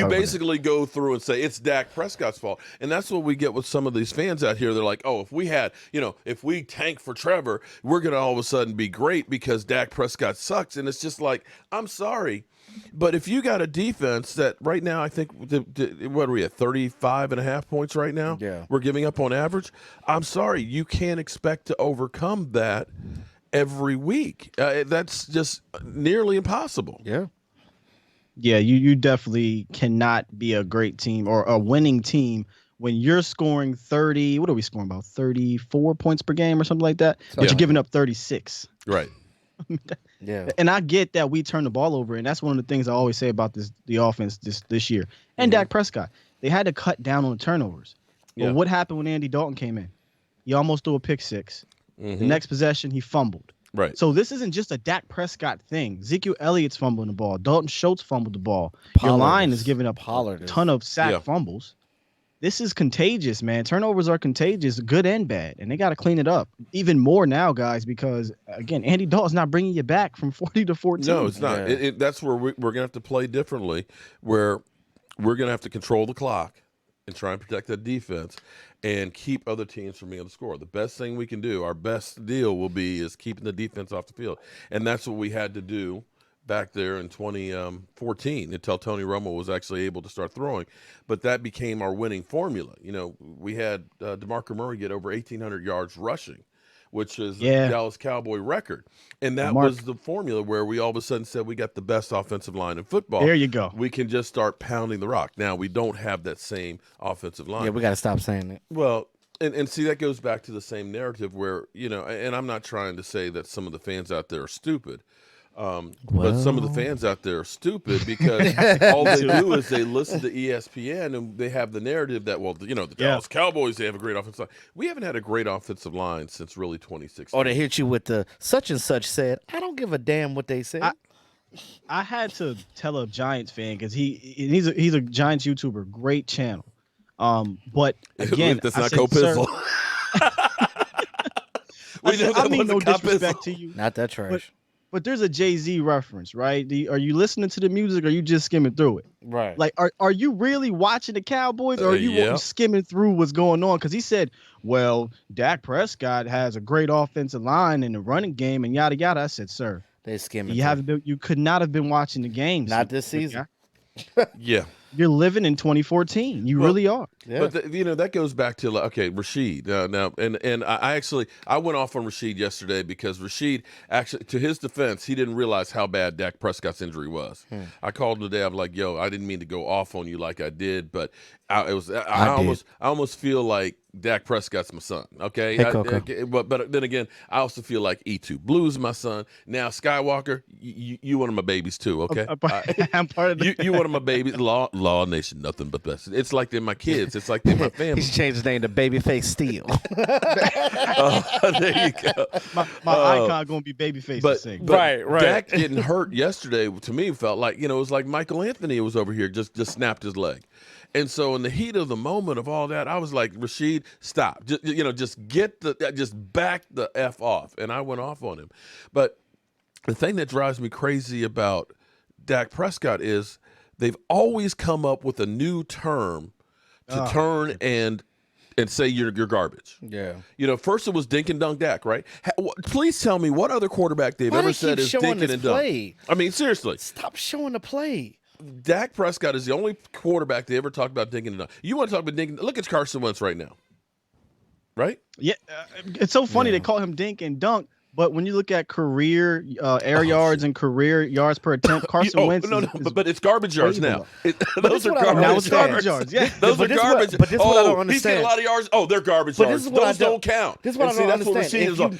basically go through and say it's Dak Prescott's fault, and that's what we get with some of these fans out here. They're like, oh, if we tank for Trevor, we're gonna all of a sudden be great because Dak Prescott sucks. And it's just like, I'm sorry, but if you got a defense that right now, I think, what are we at, 35.5 points right now? Yeah. We're giving up on average. I'm sorry, you can't expect to overcome that every week. That's just nearly impossible. Yeah. Yeah, you definitely cannot be a great team or a winning team when you're scoring 30, what are we scoring, about 34 points per game or something like that, but you're giving up 36. Right. Yeah. And I get that we turn the ball over, and that's one of the things I always say about the offense this year. And Dak Prescott, they had to cut down on the turnovers. But what happened when Andy Dalton came in? He almost threw a pick six. The next possession, he fumbled. Right. So this isn't just a Dak Prescott thing. Ezekiel Elliott's fumbling the ball. Dalton Schultz fumbled the ball. Your line is giving up a ton of sack fumbles. This is contagious, man. Turnovers are contagious, good and bad, and they got to clean it up even more now, guys, because, again, Andy Dalton's not bringing you back from 40 to 14. No, it's not. That's where we're going to have to play differently, where we're going to have to control the clock and try and protect that defense and keep other teams from being able to score. The best thing we can do, our best deal is keeping the defense off the field, and that's what we had to do back there in 2014 until Tony Romo was actually able to start throwing. But that became our winning formula. You know, we had DeMarco Murray get over 1,800 yards rushing, which is the Dallas Cowboy record. And that was the formula where we all of a sudden said we got the best offensive line in football. There you go. We can just start pounding the rock. Now, we don't have that same offensive line. Yeah, we got to stop saying it. Well, and see, that goes back to the same narrative where, you know, and I'm not trying to say that some of the fans out there are stupid. But some of the fans out there are stupid because all they do is they listen to ESPN and they have the narrative that, well, the Dallas Cowboys, they have a great offensive line. We haven't had a great offensive line since really 2016. Or they hit you with the such and such said, I don't give a damn what they said. I had to tell a Giants fan because he's a Giants YouTuber, great channel. But again, that's I not said, Copizzle. I mean no disrespect to you. Not that trash. But there's a Jay-Z reference, right? Are you listening to the music or are you just skimming through it? Right. Like, are you really watching the Cowboys or are you skimming through what's going on? Because he said, well, Dak Prescott has a great offensive line in the running game and yada, yada. I said, sir, they skimming. You could not have been watching the game. Not this season. Yeah. You're living in 2014. You really are. Yeah. But that goes back to Rashid. Now, I went off on Rashid yesterday because Rashid actually, to his defense, he didn't realize how bad Dak Prescott's injury was. I called him today. I'm like, yo, I didn't mean to go off on you like I did, but I almost feel like Dak Prescott's my son. Okay, but then again, I also feel like E2 Blue's my son. Now Skywalker, you one of my babies too. Okay, I'm part of you one of my babies. Law Nation, nothing but best. It's like they're my kids. It's like they're my family. He's changed his name to Babyface Steel. There you go. My icon gonna be Babyface. But right. Dak getting hurt yesterday to me felt like it was like Michael Anthony was over here just snapped his leg. And so in the heat of the moment of all that, I was like, Rashid, stop. Just back the F off. And I went off on him. But the thing that drives me crazy about Dak Prescott is they've always come up with a new term to turn and say you're garbage. Yeah. First it was dink and dunk Dak, right? Please tell me what other quarterback they've ever said is dink and dunk. I mean, seriously. Stop showing the play. Dak Prescott is the only quarterback they ever talked about dinking and dunk. You want to talk about dinking? Look at Carson Wentz right now. Right? Yeah. It's so funny they call him dink and dunk. But when you look at career air yards and career yards per attempt, Carson Wentz but it's garbage yards now. Those are garbage yards. Yeah, those are garbage. But this is what I don't understand. He's getting a lot of yards. Oh, they're garbage yards. Those don't count. This is what I don't understand.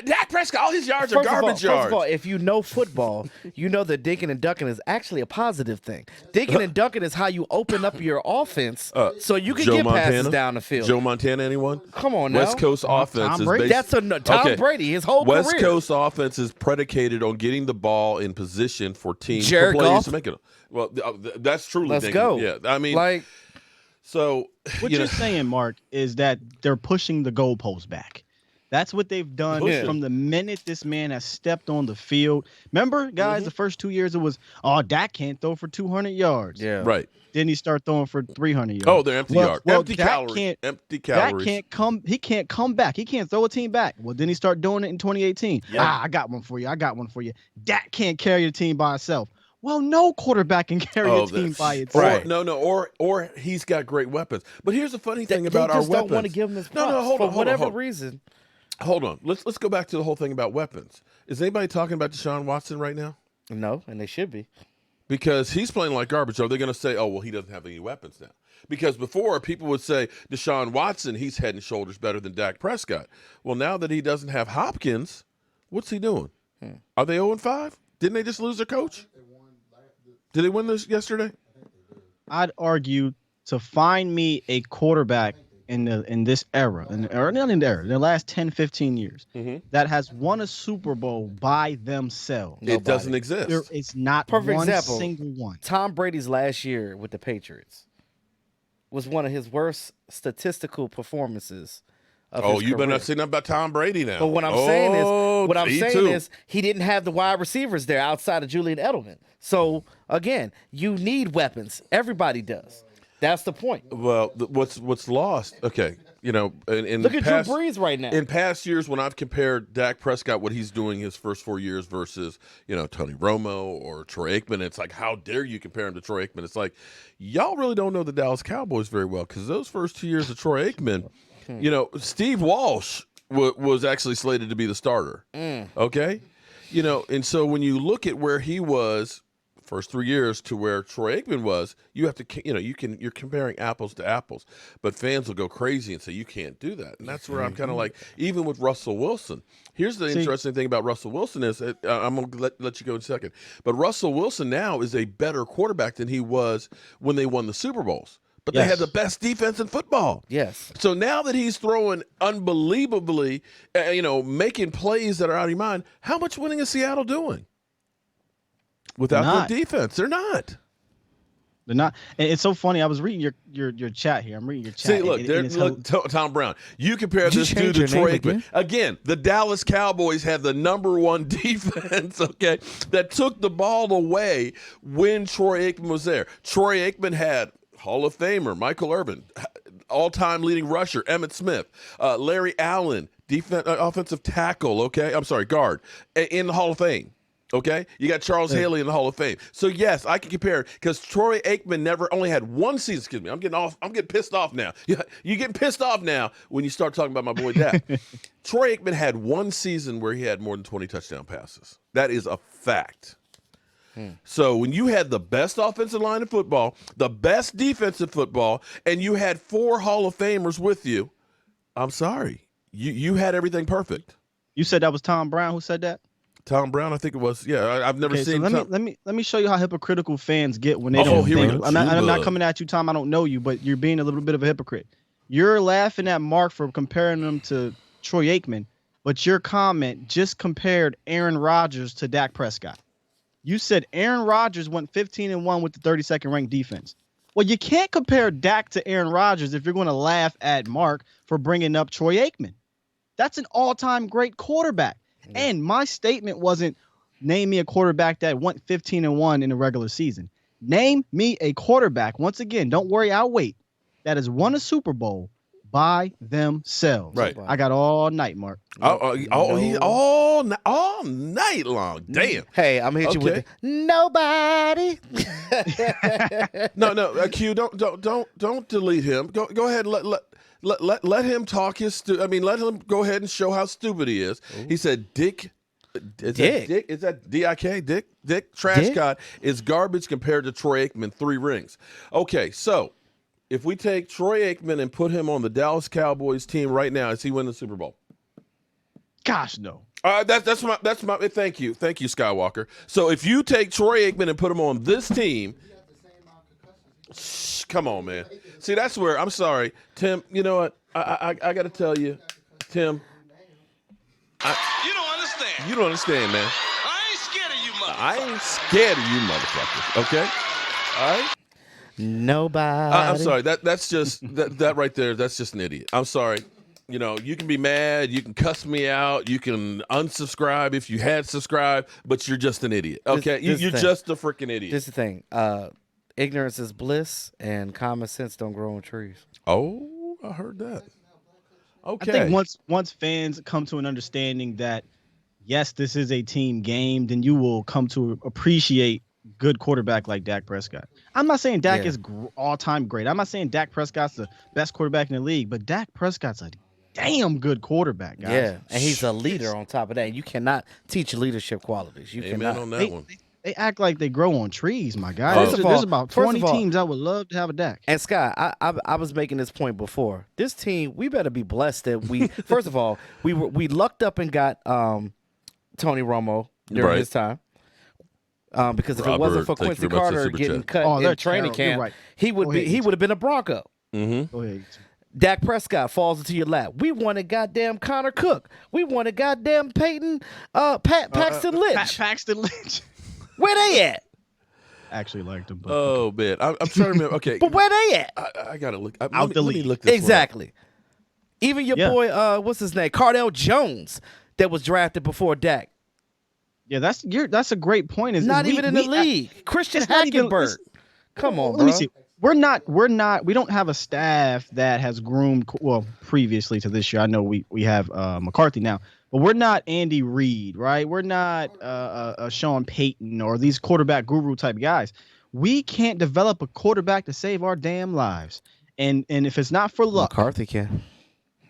Dak Prescott, all his yards are garbage yards. First of all, if you know football, you know that dinking and dunking is actually a positive thing. Dinking and dunking is how you open up your offense so you can get passes down the field. Joe Montana, anyone? Come on now. West Coast offense is based. That's Tom Brady. His whole career. West Coast offense is predicated on getting the ball in position for teams Jared players to make it. Well, that's truly. Let's go. Yeah, I mean, so what you're saying, Mark, is that they're pushing the goalposts back. That's what they've done from the minute this man has stepped on the field. Remember, guys, the first 2 years it was, Dak can't throw for 200 yards. Yeah, right. Then he started throwing for 300 yards. Oh, they're empty yards. Empty calories. He can't come back. He can't throw a team back. Well, then he started doing it in 2018. I got one for you. Dak can't carry a team by himself. Well, no quarterback can carry a team by itself. Right. No. Or he's got great weapons. But here's the funny thing about our weapons. Don't want to give him his props for whatever reason. Hold on. Let's go back to the whole thing about weapons. Is anybody talking about Deshaun Watson right now? No, and they should be. Because he's playing like garbage. Are they going to say, oh, well, he doesn't have any weapons now? Because before, people would say, Deshaun Watson, he's head and shoulders better than Dak Prescott. Well, now that he doesn't have Hopkins, what's he doing? Are they 0-5? Didn't they just lose their coach? Did they win this yesterday? I'd argue to find me a quarterback in this era, the last 10, 15 years, that has won a Super Bowl by themselves. It doesn't exist. There is not one single one. Tom Brady's last year with the Patriots was one of his worst statistical performances. You better not say nothing about Tom Brady now. But what I'm saying is he didn't have the wide receivers there outside of Julian Edelman. So again, you need weapons. Everybody does. That's the point. Well, what's lost? Okay, look at Drew Brees right now. In past years, when I've compared Dak Prescott, what he's doing his first 4 years versus Tony Romo or Troy Aikman, it's like, how dare you compare him to Troy Aikman? It's like, y'all really don't know the Dallas Cowboys very well, because those first 2 years of Troy Aikman, Steve Walsh was actually slated to be the starter. Okay, and so when you look at where he was first 3 years to where Troy Aikman was, you have to, you're comparing apples to apples, but fans will go crazy and say you can't do that. And that's where I'm kind of like, even with Russell Wilson. Here's the interesting thing about Russell Wilson is, I'm going to let you go in a second, but Russell Wilson now is a better quarterback than he was when they won the Super Bowls. But they had the best defense in football. Yes. So now that he's throwing unbelievably, making plays that are out of your mind, how much winning is Seattle doing? Without their defense, they're not. They're not. And it's so funny. I was reading your chat here. I'm reading your chat. See, look, Tom Brown. You compare this dude to Troy Aikman. Again, the Dallas Cowboys had the #1 defense, okay, that took the ball away when Troy Aikman was there. Troy Aikman had Hall of Famer Michael Irvin, all-time leading rusher Emmitt Smith, Larry Allen, offensive tackle, guard, in the Hall of Fame. Okay, you got Charles Haley in the Hall of Fame. So yes, I can compare because Troy Aikman only had one season. Excuse me, I'm getting pissed off now. You getting pissed off now when you start talking about my boy Dak. Troy Aikman had one season where he had more than 20 touchdown passes. That is a fact. So when you had the best offensive line in football, the best defense in football, and you had 4 Hall of Famers with you, I'm sorry, you had everything perfect. You said that was Tom Brown who said that? Tom Brown, I think it was. Yeah, I've never seen. So let me show you how hypocritical fans get when they don't think. I'm not coming at you, Tom. I don't know you, but you're being a little bit of a hypocrite. You're laughing at Mark for comparing him to Troy Aikman, but your comment just compared Aaron Rodgers to Dak Prescott. You said Aaron Rodgers went 15-1 with the 32nd ranked defense. Well, you can't compare Dak to Aaron Rodgers if you're going to laugh at Mark for bringing up Troy Aikman. That's an all-time great quarterback. And my statement wasn't name me a quarterback that went 15-1 in the regular season. Name me a quarterback. Once again, don't worry, I'll wait. That has won a Super Bowl by themselves. Right. I got all night, Mark. He's all night long. Damn. Hey, I'm hit you with nobody. No, Q, don't delete him. Go ahead and let him talk his let him go ahead and show how stupid he is. Ooh. He said Dick. Is that D-I-K? Dick Trashcott is garbage compared to Troy Aikman, 3 rings. Okay, so if we take Troy Aikman and put him on the Dallas Cowboys team right now, is he win the Super Bowl? Gosh, no. That's my thank you, Skywalker. So if you take Troy Aikman and put him on this team, come on, man. See, that's where I'm sorry, Tim. You know what? I got to tell you, Tim. You don't understand. You don't understand, man. I ain't scared of you motherfuckers. Okay, all right. Nobody. I'm sorry. That's just that right there. That's just an idiot. I'm sorry. You can be mad. You can cuss me out. You can unsubscribe if you had subscribed, but you're just an idiot. Okay, you're just a freaking idiot. This is the thing. Ignorance is bliss, and common sense don't grow on trees. Oh, I heard that. Okay. I think once fans come to an understanding that, yes, this is a team game, then you will come to appreciate good quarterback like Dak Prescott. I'm not saying Dak is all-time great. I'm not saying Dak Prescott's the best quarterback in the league, but Dak Prescott's a damn good quarterback, guys. Yeah, and he's a leader on top of that. You cannot teach leadership qualities. You Amen cannot. On that one. They act like they grow on trees, my guy. There's about 20 teams that would love to have a Dak. And Sky, I was making this point before. This team, we better be blessed that we. First of all, we lucked up and got Tony Romo during his time. Because if it wasn't for Quincy Carter getting cut in training camp, he would have been a Bronco. Mm-hmm. Go ahead. Dak Prescott falls into your lap. We wanted goddamn Connor Cook. We wanted goddamn Paxton Lynch. Paxton Lynch. Where they at? Actually liked him. But oh man, I'm trying to remember. Okay, but where they at? I gotta look. Let me look this exactly. Even your boy, what's his name, Cardell Jones, that was drafted before Dak. Yeah, that's a great point. Is not even in the league. Christian Hackenberg. Come on, bro. Let me see. We don't have a staff that has groomed. Well, previously to this year, I know we have McCarthy now. But we're not Andy Reid, right? We're not Sean Payton or these quarterback guru type guys. We can't develop a quarterback to save our damn lives. And if it's not for luck, McCarthy can.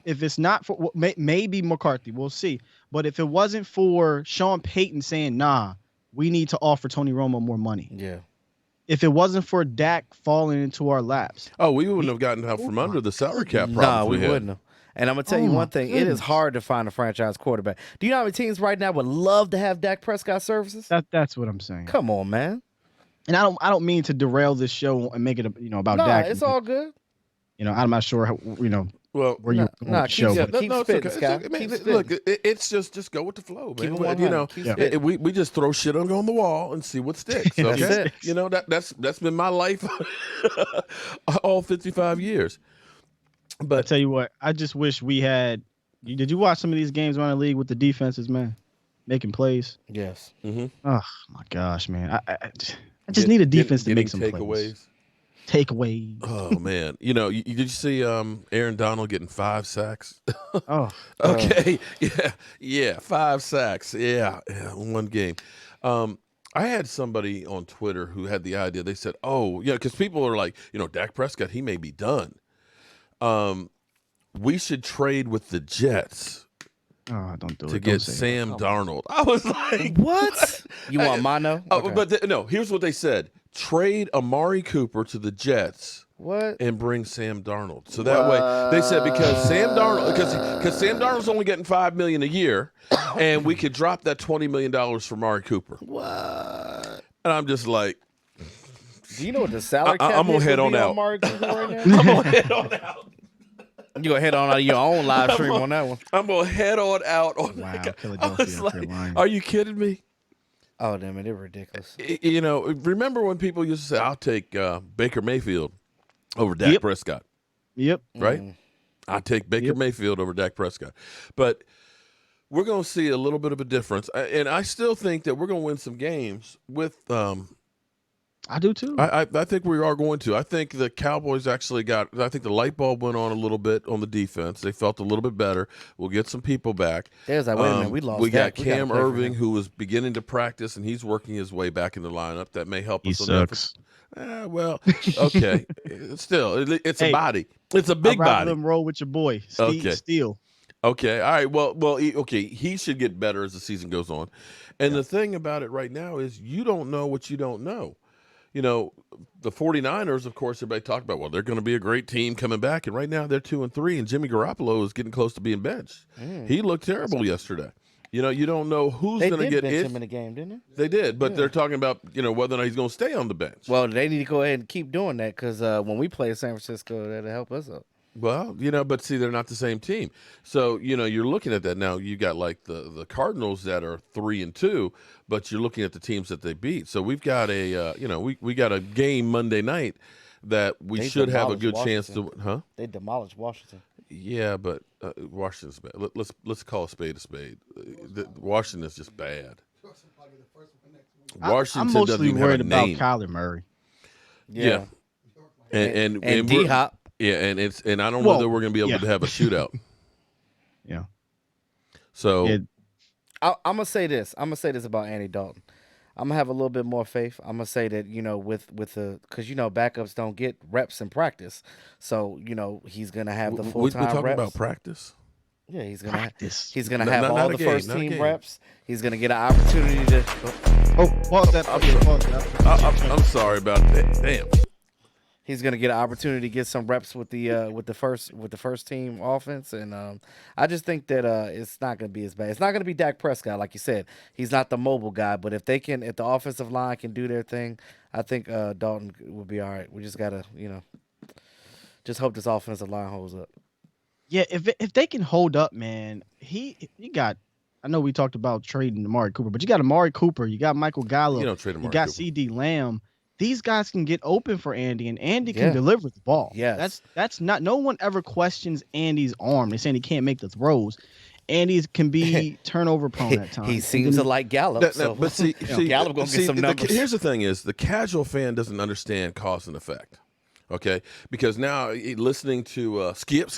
If it's not for maybe McCarthy, we'll see. But if it wasn't for Sean Payton saying, "Nah, we need to offer Tony Romo more money. Yeah. If it wasn't for Dak falling into our laps. Oh, we wouldn't have gotten out from under the salary cap problems. No, we wouldn't have. And I'm going to tell you one thing. Goodness. It is hard to find a franchise quarterback. Do you know how many teams right now would love to have Dak Prescott services? That's what I'm saying. Come on, man. And I don't mean to derail this show and make it about Dak. It's all good. I'm not sure how, well, where you're going with the show. Keep spitting, Scott. Look, it's just go with the flow, man. We just throw shit on the wall and see what sticks. Okay? That's been my life all 55 years. But I tell you what, I just wish we had. Did you watch some of these games around the league with the defenses, man, making plays? Yes. Mm-hmm. Oh my gosh, man! I just need a defense to make some takeaways. Takeaways. Oh man, did you see Aaron Donald getting 5 sacks? Oh, okay, yeah, 5 sacks, yeah, one game. I had somebody on Twitter who had the idea. They said, "Oh, yeah," because people are like, Dak Prescott, he may be done. We should trade with the Jets. Oh, don't do it. To get Sam Darnold. I was like, what? You want mono? Okay. But no, here's what they said. Trade Amari Cooper to the Jets. What? And bring Sam Darnold. So that way, they said because Sam Darnold's only getting $5 million a year, and we could drop that $20 million for Amari Cooper. What? And I'm just like, do you know what the salary cap I'm gonna is head on out. Amari Cooper right now? I'm gonna head on out. You gonna head on out of your own live stream on that one. I'm gonna head on out on that. I was like, are you kidding me? Oh, damn it, they're ridiculous. Remember when people used to say, I'll take Baker Mayfield over Dak Prescott? Yep. Right? I'll take Baker Mayfield over Dak Prescott. But we're going to see a little bit of a difference. And I still think that we're going to win some games with I do too. I think we are going to. I think the Cowboys actually I think the light bulb went on a little bit on the defense. They felt a little bit better. We'll get some people back. There's that. Wait a minute, we lost. We got Cam Irving, who was beginning to practice, and he's working his way back in the lineup. That may help us. He sucks. Well, okay. Still, it's a body. It's a big body. Them roll with your boy, Steele. Okay. All right. Well. Okay. He should get better as the season goes on. And the thing about it right now is you don't know what you don't know. The 49ers, of course, everybody talked about, well, they're going to be a great team coming back. And right now they're 2-3, and Jimmy Garoppolo is getting close to being benched. He looked terrible yesterday. You don't know who's going to get bench him in the game, didn't they? They did, but they're talking about, whether or not he's going to stay on the bench. Well, they need to go ahead and keep doing that because when we play San Francisco, that'll help us out. Well, but see, they're not the same team. So, you're looking at that now. You got like the Cardinals that are 3-2, but you're looking at the teams that they beat. So we've got we got a game Monday night that we should have a good chance to. Huh? They demolished Washington. Yeah, but Washington's bad. Let's call a spade a spade. Washington is just bad. Washington I'm mostly doesn't even worried have a about name. Kyler Murray. Yeah. And D-Hop. Yeah, and I don't know that we're going to be able to have a shootout. Yeah. So I'm gonna say this. I'm gonna say this about Andy Dalton. I'm gonna have a little bit more faith. I'm gonna say that with the because backups don't get reps in practice, so he's gonna have the full time reps. We're talking about practice. Yeah, he's gonna practice. He's gonna have all the first team reps. He's gonna get an opportunity to. Pause that. I'm sorry about that. Damn. He's gonna get an opportunity to get some reps with the first team offense, and I just think that it's not gonna be as bad. It's not gonna be Dak Prescott, like you said. He's not the mobile guy, but if the offensive line can do their thing, I think Dalton will be all right. We just gotta just hope this offensive line holds up. Yeah, if they can hold up, man, you got. I know we talked about trading Amari Cooper, but you got Amari Cooper, you got Michael Gallup, you don't trade Amari you got Cooper. CD Lamb. These guys can get open for Andy, and Andy can deliver the ball. Yeah, that's not. No one ever questions Andy's arm. They're saying he can't make the throws. Andy can be turnover prone at times. He seems to like Gallup. But see, Gallup gonna get some numbers. Here's the thing: is the casual fan doesn't understand cause and effect. Okay, because now listening to Skip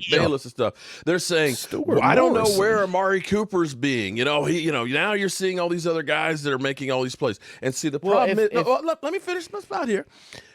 Bayless and stuff, they're saying, I don't know where Amari Cooper's being. Now you're seeing all these other guys that are making all these plays. And see, the problem is, let me finish my spot here.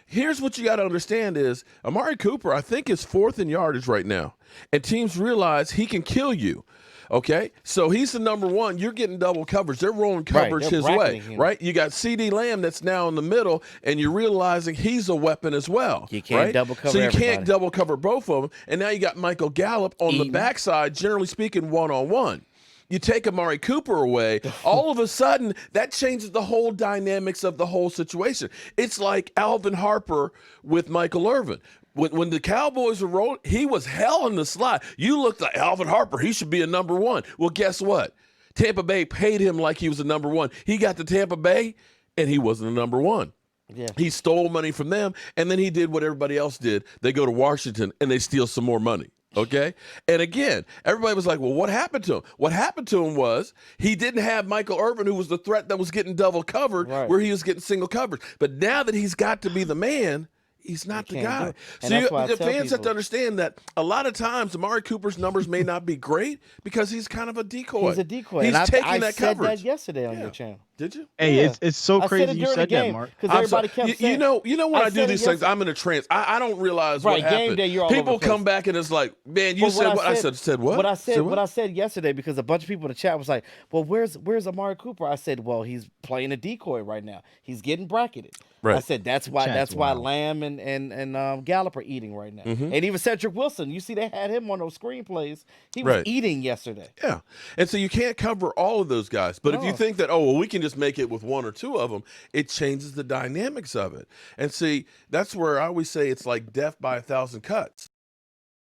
Here's what you got to understand is Amari Cooper, I think, is 4th in yardage right now, and teams realize he can kill you. Okay, so he's the number one. You're getting double coverage. They're rolling coverage his way, right? You got CD Lamb that's now in the middle, and you're realizing he's a weapon as well. You can't double cover. So you can't double cover both of them. And now you got Michael Gallup on the backside, generally speaking, one-on-one. You take Amari Cooper away, all of a sudden that changes the whole dynamics of the whole situation. It's like Alvin Harper with Michael Irvin. When the Cowboys were rolling, he was hell in the slot. You looked like Alvin Harper. He should be a number one. Well, guess what? Tampa Bay paid him like he was a number one. He got to Tampa Bay, and he wasn't a number one. Yeah. He stole money from them, and then he did what everybody else did. They go to Washington, and they steal some more money. Okay? And again, everybody was like, well, what happened to him? What happened to him was he didn't have Michael Irvin, who was the threat that was getting double covered, where he was getting single coverage. But now that he's got to be the man, he's not the guy. So the fans have to understand that a lot of times Amari Cooper's numbers may not be great because he's kind of a decoy. He's a decoy. He's taking I that said coverage. that yesterday on your channel. Did you? Hey, it's so crazy you said that, Mark. Because everybody kept saying, you know when I do these things, I'm in a trance. I don't realize what happened. Game day, you're all people over the come back and it's like, man, you said what? I said what? What I said yesterday, because a bunch of people in the chat was like, well, where's Amari Cooper? I said, well, he's playing a decoy right now. He's getting bracketed. Right. I said that's why Lamb and Gallup are eating right now. Mm-hmm. And even Cedric Wilson, you see they had him on those screenplays. He was eating yesterday. Yeah. And so you can't cover all of those guys. But if you think that, oh, well, we can just make it with one or two of them, it changes the dynamics of it. And see, that's where I always say it's like death by 1,000 cuts.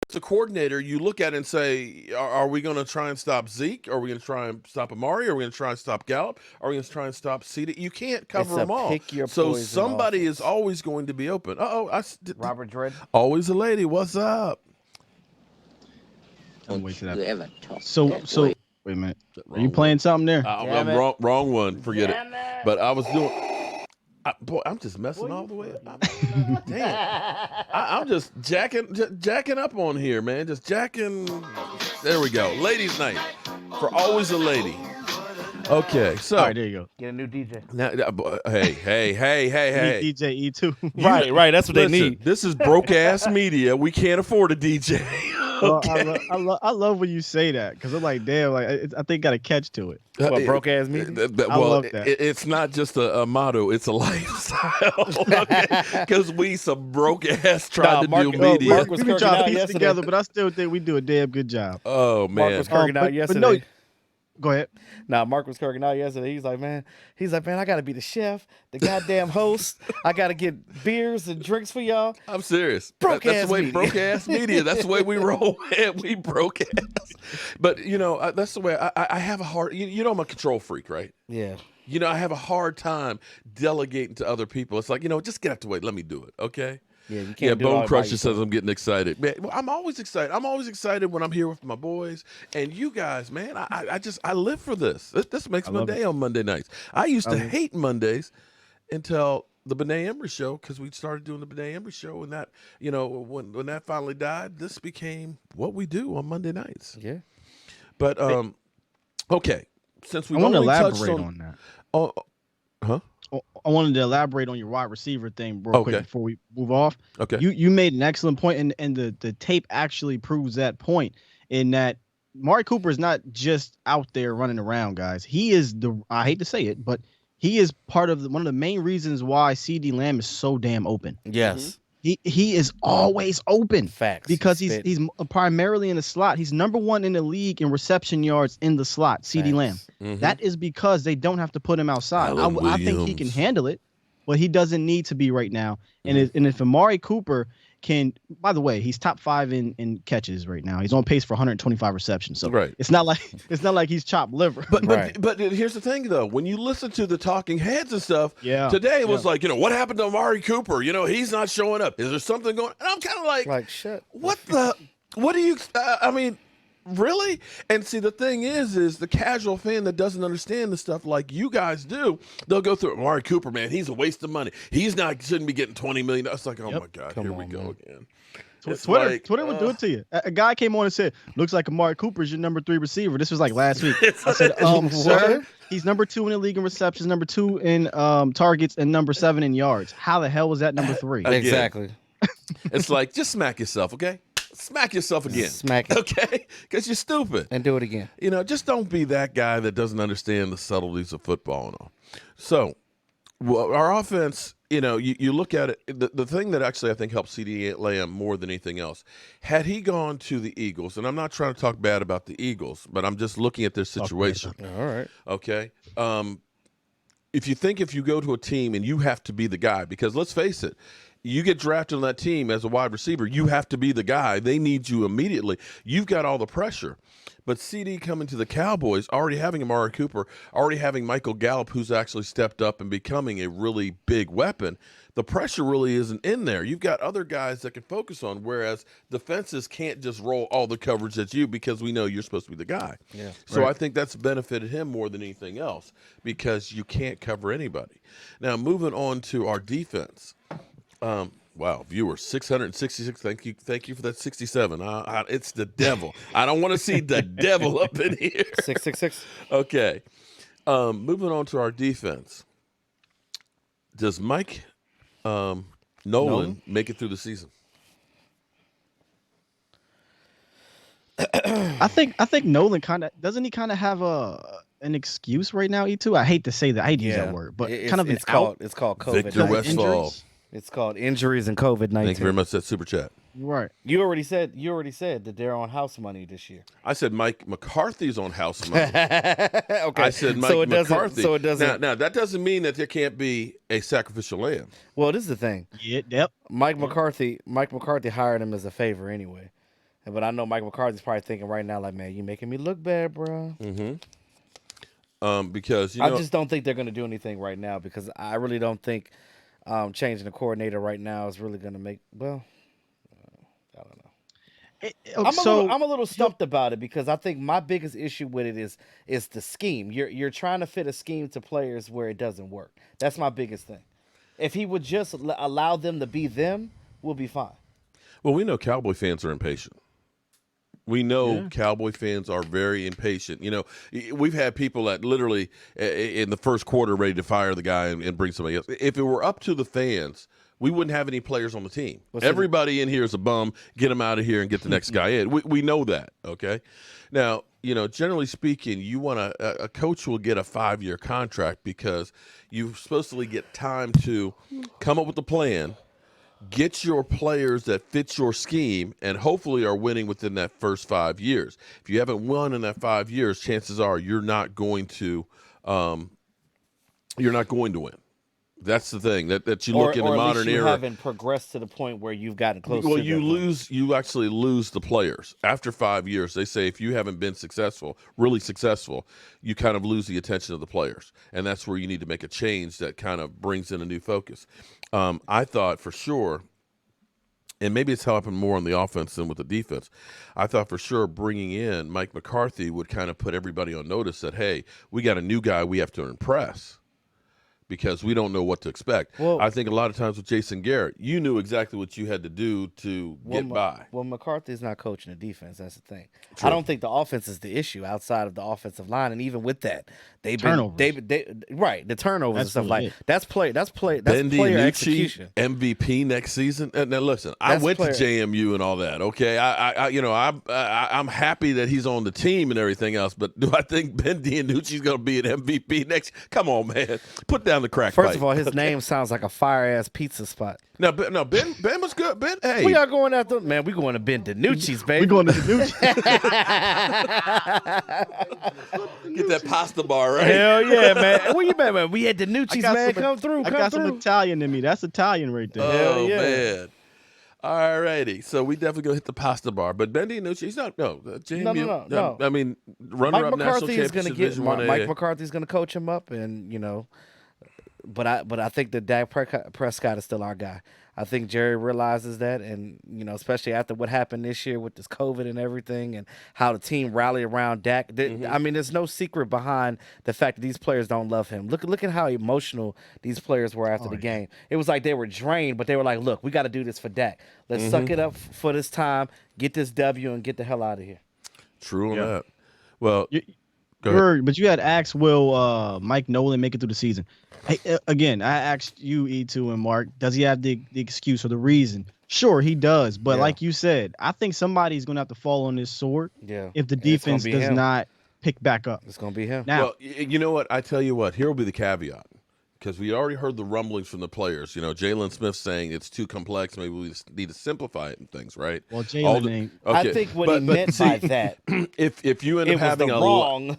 As a coordinator, you look at it and say, are we going to try and stop Zeke? Are we going to try and stop Amari? Are we going to try and stop Gallup? Are we going to try and stop CD? You can't cover them all. So somebody is always going to be open. Robert Dredd. Always a lady. What's up? Don't wait to that. So wait a minute. Are you playing something there? Wrong one. Forget it. But I was doing. I'm just messing all the way up. Damn. I'm just jacking up on here, man. Just jacking. There we go. Ladies' night for Always a Lady. Okay, so all right, there you go. Get a new DJ. Now, hey. DJ E2. Right. That's what they need. This is broke ass media. We can't afford a DJ. Okay. I love when you say that because I'm like, damn, like I think got a catch to it. What, broke ass media? I love that. It's not just a motto; it's a lifestyle. Because we some broke ass trying to do media. Mark was we trying to piece together, but I still think we do a damn good job. Oh man, Mark was kirking out yesterday. But no, go ahead. Now, Mark was kirking out yesterday. He's like, man, I got to be the chef, the goddamn host. I got to get beers and drinks for y'all. I'm serious. Broke That's the way media. broke ass media. That's the way we roll, man. We broke ass. But, that's the way I have a hard, I'm a control freak, right? Yeah. I have a hard time delegating to other people. It's like, just get out the way. Let me do it, okay? Yeah, you can't do Bone Crusher says I'm getting excited. Man, I'm always excited. I'm always excited when I'm here with my boys. And you guys, man, I live for this. This makes my day on Monday nights. I used to hate Mondays until the Benet Emery show, because we started doing the Benet Emery show, and that, when that finally died, this became what we do on Monday nights. Yeah. But okay, since we want to only touched elaborate on that. Huh? I wanted to elaborate on your wide receiver thing real quick before we move off. Okay. You made an excellent point, and the tape actually proves that point, in that Amari Cooper is not just out there running around, guys. He is I hate to say it, but he is part of one of the main reasons why CD Lamb is so damn open. Yes. He is always open. Facts. Because he's primarily in the slot. He's number one in the league in reception yards in the slot, CD Lamb. Mm-hmm. That is because they don't have to put him outside. I think he can handle it, but he doesn't need to be right now. And if Amari Cooper can, by the way, he's top 5 in catches right now. He's on pace for 125 receptions. So it's not like he's chopped liver. But here's the thing though, when you listen to the talking heads and stuff, today it was like, what happened to Amari Cooper? He's not showing up. Is there something going? And I'm kind of like shit. What do you? I mean, really? And see, the thing is the casual fan that doesn't understand the stuff like you guys do, they'll go through Amari Cooper, man, he's a waste of money. Shouldn't be getting $20 million. It's like, oh my God, here we go again. Twitter would do it to you. A guy came on and said, looks like Amari Cooper is your number 3 receiver. This was like last week. I said, sir, he's number 2 in the league in receptions, number 2 in targets, and number 7 in yards. How the hell was that number 3? Exactly. It's like, just smack yourself, okay? smack yourself again. Smack it. Okay? Because you're stupid. And do it again. Just don't be that guy that doesn't understand the subtleties of football and all. So, our offense, you look at it, the thing that actually I think helped CeeDee Lamb more than anything else, had he gone to the Eagles, and I'm not trying to talk bad about the Eagles, but I'm just looking at their situation. All right. Okay? If you go to a team and you have to be the guy, because let's face it, you get drafted on that team as a wide receiver, you have to be the guy. They need you immediately. You've got all the pressure. But CD coming to the Cowboys, already having Amari Cooper, already having Michael Gallup, who's actually stepped up and becoming a really big weapon, the pressure really isn't in there. You've got other guys that can focus on, whereas defenses can't just roll all the coverage at you because we know you're supposed to be the guy. Yeah, so right. I think that's benefited him more than anything else because you can't cover anybody. Now, moving on to our defense. Wow, viewers, 666. Thank you for that 67. It's the devil. I don't want to see the devil up in here. 666. Okay. Moving on to our defense. Does Mike Nolan make it through the season? I think Nolan doesn't he have an excuse right now, E2? I hate to say that. I hate to use that word, but it's kind of it's called COVID. Victor Westphal. It's called injuries and COVID-19. Thank you very much for that super chat. Right. You already said that they're on house money this year. I said Mike McCarthy's on house money. Okay. I said Mike McCarthy. So it doesn't. Now that doesn't mean that there can't be a sacrificial lamb. Well, this is the thing. Yep. Mike McCarthy hired him as a favor anyway. But I know Mike McCarthy's probably thinking right now, like, man, you making me look bad, bro. Mm-hmm. Because I just don't think they're going to do anything right now because I really don't think changing the coordinator right now is really going to make. Well, I don't know. I'm a little stumped about it because I think my biggest issue with it is the scheme. You're trying to fit a scheme to players where it doesn't work. That's my biggest thing. If he would just allow them to be them, we'll be fine. Well, we know Cowboy fans are impatient. We know Cowboy fans are very impatient. We've had people that literally in the first quarter ready to fire the guy and bring somebody else. If it were up to the fans, we wouldn't have any players on the team. Everybody in here is a bum. Get him out of here and get the next guy in. We know that, okay? Now, generally speaking, you want a coach will get a 5-year contract because you supposedly get time to come up with a plan, get your players that fit your scheme, and hopefully are winning within that first 5 years. If you haven't won in that 5 years, chances are you're not going to win. That's the thing that you look in the modern era. You haven't progressed to the point where you've gotten close. Well, to you actually lose the players after 5 years. They say if you haven't been really successful, you kind of lose the attention of the players, and that's where you need to make a change that kind of brings in a new focus. I thought for sure, and maybe it's happened more on the offense than with the defense. I thought for sure bringing in Mike McCarthy would kind of put everybody on notice that, hey, we got a new guy we have to impress because we don't know what to expect. Well, I think a lot of times with Jason Garrett, you knew exactly what you had to do to get by. Well, McCarthy's not coaching the defense. That's the thing. True. I don't think the offense is the issue outside of the offensive line, and even with that, the turnovers and stuff like that's player execution. MVP next season. Now listen, I went to JMU and all that. Okay, I'm happy that he's on the team and everything else. But do I think Ben DiNucci's going to be an MVP next? Come on, man, put down the crack pipe. First of all, his name sounds like a fire-ass pizza spot. No, Ben was good. Ben, hey. We are going after, man, we going to Ben DiNucci's, baby. We going to DiNucci. Get that pasta bar, right? Hell yeah, man. Where you been, man? We had DiNucci's, man. Come through. I got some Italian in me. That's Italian right there. Oh, man. All righty. So we definitely going to hit the pasta bar. But Ben DiNucci, he's not, JMU. No. I mean, runner-up national championship. Mike McCarthy's going to coach him up, and, But I think that Dak Prescott is still our guy. I think Jerry realizes that, and especially after what happened this year with this COVID and everything, and how the team rallied around Dak. I mean, there's no secret behind the fact that these players don't love him. Look at how emotional these players were after the game. It was like they were drained, but they were like, "Look, we got to do this for Dak. Let's suck it up for this time, get this W, and get the hell out of here." True on that. Well. But you had asked, will Mike Nolan make it through the season? Hey, again, I asked you, E2 and Mark, does he have the excuse or the reason? Sure, he does. But like you said, I think somebody's going to have to fall on this sword if the defense does not pick back up. It's going to be him. Now, well, you know what? I tell you what, here will be the caveat. Because we already heard the rumblings from the players. You know, Jalen Smith saying it's too complex. Maybe we just need to simplify it and things, right? Well, Jalen ain't. Okay. I think what he meant by that, if you end up having a wrong,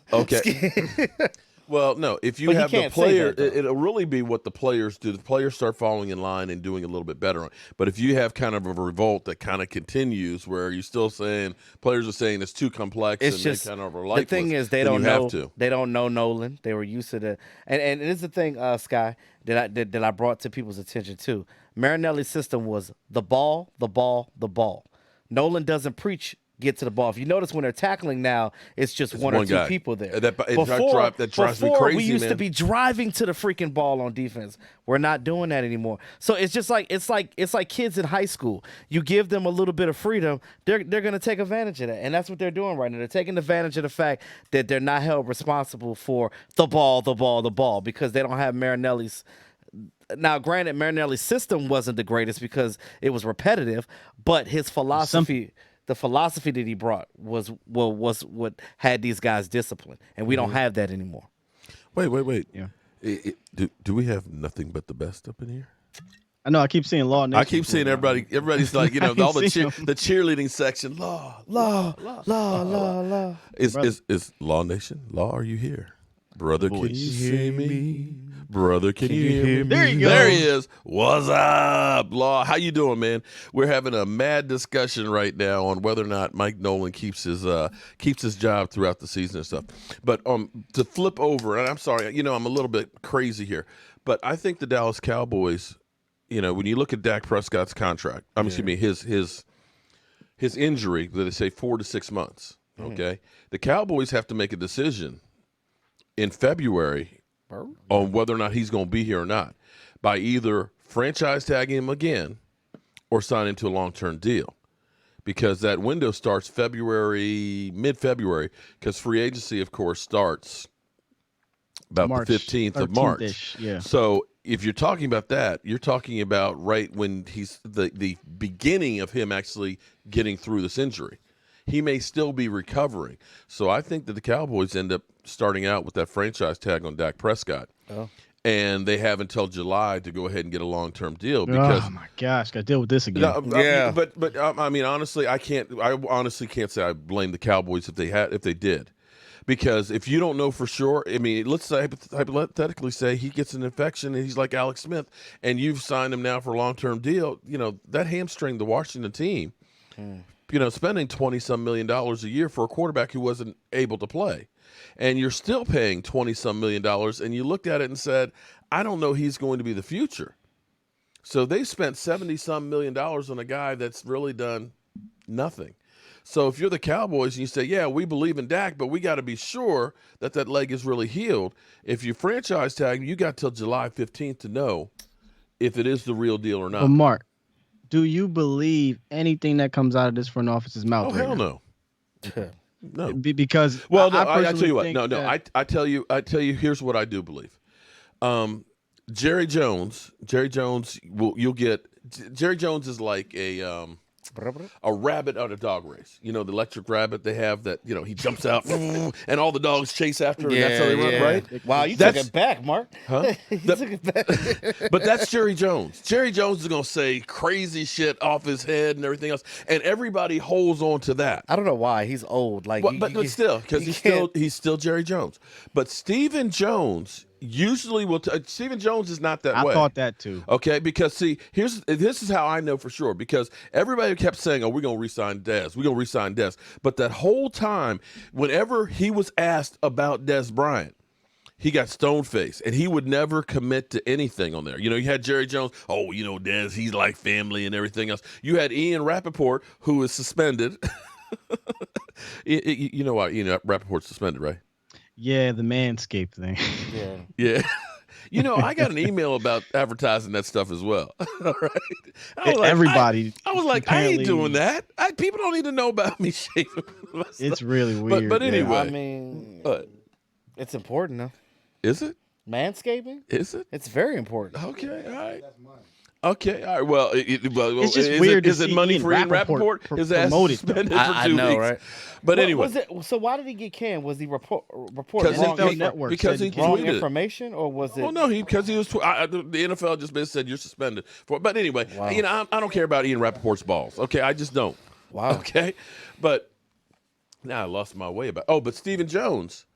well, no, if you have the player, it'll really be what the players do. The players start falling in line and doing a little bit better. But if you have kind of a revolt that kind of continues, where you're still saying players are saying it's too complex, it's and just they kind of are lifeless, the thing is they don't know. They don't know Nolan. They were used to the and it's the thing, Sky, that I brought to people's attention too. Marinelli's system was the ball, the ball, the ball. Nolan doesn't preach get to the ball. If you notice when they're tackling now, it's just one or two guy. people there. That drives me crazy, we used to be driving to the freaking ball on defense. We're not doing that anymore. So it's just like it's like kids in high school. You give them a little bit of freedom, they're gonna take advantage of that. And that's what they're doing right now. They're taking advantage of the fact that they're not held responsible for the ball because they don't have Marinelli's. Now, granted, Marinelli's system wasn't the greatest because it was repetitive, but his philosophy. The philosophy that he brought was what had these guys disciplined, and we don't have that anymore. Wait. Yeah. Do we have nothing but the best up in here? I know. I keep seeing Law Nation. I keep seeing everybody. Everybody's like, all the cheerleading section. Law. Is Law Nation? Law, are you here? Brother, can you hear me? Brother, can you hear me? There you go. There he is. What's up, Law? How you doing, man? We're having a mad discussion right now on whether or not Mike Nolan keeps his job throughout the season and stuff. But to flip over, and I'm sorry, I'm a little bit crazy here, but I think the Dallas Cowboys, when you look at Dak Prescott's contract, excuse me, his injury, that they say 4 to 6 months. Okay, the Cowboys have to make a decision in February on whether or not he's going to be here or not, by either franchise tagging him again or signing to a long-term deal, because that window starts mid-February, because free agency, of course, starts about the 15th of March. Yeah. So if you're talking about that, you're talking about right when he's the beginning of him actually getting through this injury. He may still be recovering. So I think that the Cowboys end up starting out with that franchise tag on Dak Prescott. Oh. And they have until July to go ahead and get a long-term deal. Because, oh, my gosh. Got to deal with this again. But I mean, honestly, I honestly can't say I blame the Cowboys if they did. Because if you don't know for sure, I mean, let's say, hypothetically say he gets an infection and he's like Alex Smith, and you've signed him now for a long-term deal, that hamstringed the Washington team. Spending $20-some million a year for a quarterback who wasn't able to play. And you're still paying $20-some million, and you looked at it and said, I don't know he's going to be the future. So they spent $70-some million on a guy that's really done nothing. So if you're the Cowboys and you say, yeah, we believe in Dak, but we got to be sure that leg is really healed. If you franchise tag him, you got till July 15th to know if it is the real deal or not. Well, Mark, do you believe anything that comes out of this front office's mouth? Oh, hell no. No. Because I tell you what. I tell you. Here's what I do believe. Jerry Jones. Jerry Jones is like a rabbit at a dog race. The electric rabbit they have that, he jumps out and all the dogs chase after him. And that's how they run, right? Wow, you took it back, Mark. Huh? Took it back. But that's Jerry Jones. Jerry Jones is going to say crazy shit off his head and everything else. And everybody holds on to that. I don't know why. He's old. But still, because he's still Jerry Jones. But Stephen Jones usually will. Stephen Jones is not that way. I thought that too. Okay, because see, this is how I know for sure. Because everybody kept saying, "Oh, we're gonna re-sign Dez. We're gonna re-sign Dez." But that whole time, whenever he was asked about Dez Bryant, he got stone-faced, and he would never commit to anything on there. You had Jerry Jones. Oh, Dez, he's like family and everything else. You had Ian Rappaport, who is suspended. You know why Ian Rappaport's suspended, right? Yeah, the Manscaped thing. Yeah. I got an email about advertising that stuff as well. All right. Everybody. I was like, I ain't doing that. People don't need to know about me shaving myself. It's really weird. But anyway. I mean, It's important, though. Is it? Manscaping? Is it? It's very important. Okay, all right. Okay, all right. Well, It's just is weird. Is it money for Ian Rappaport? His ass suspended for 2 I know, weeks. right? But anyway. So why did he get canned? Was he reporting NFL Network because he wrong tweeted information, or was it? Well, no, because he was. The NFL just said you're suspended for. But anyway, Wow. I don't care about Ian Rappaport's balls. Okay, I just don't. Wow. Okay, but now I lost my way about. Oh, but Stephen Jones.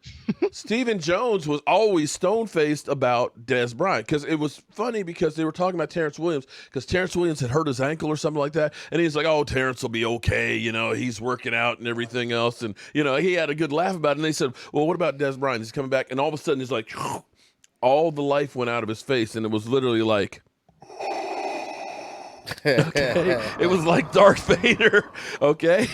Stephen Jones was always stone-faced about Dez Bryant because it was funny because they were talking about Terrence Williams because Terrence Williams had hurt his ankle or something like that, and he's like, "Oh, Terrence will be okay. You know, he's working out and everything else." And you know, he had a good laugh about it. And they said, "Well, what about Dez Bryant? He's coming back." And all of a sudden, he's like, all the life went out of his face, and it was literally like. Okay. It was like Darth Vader, okay,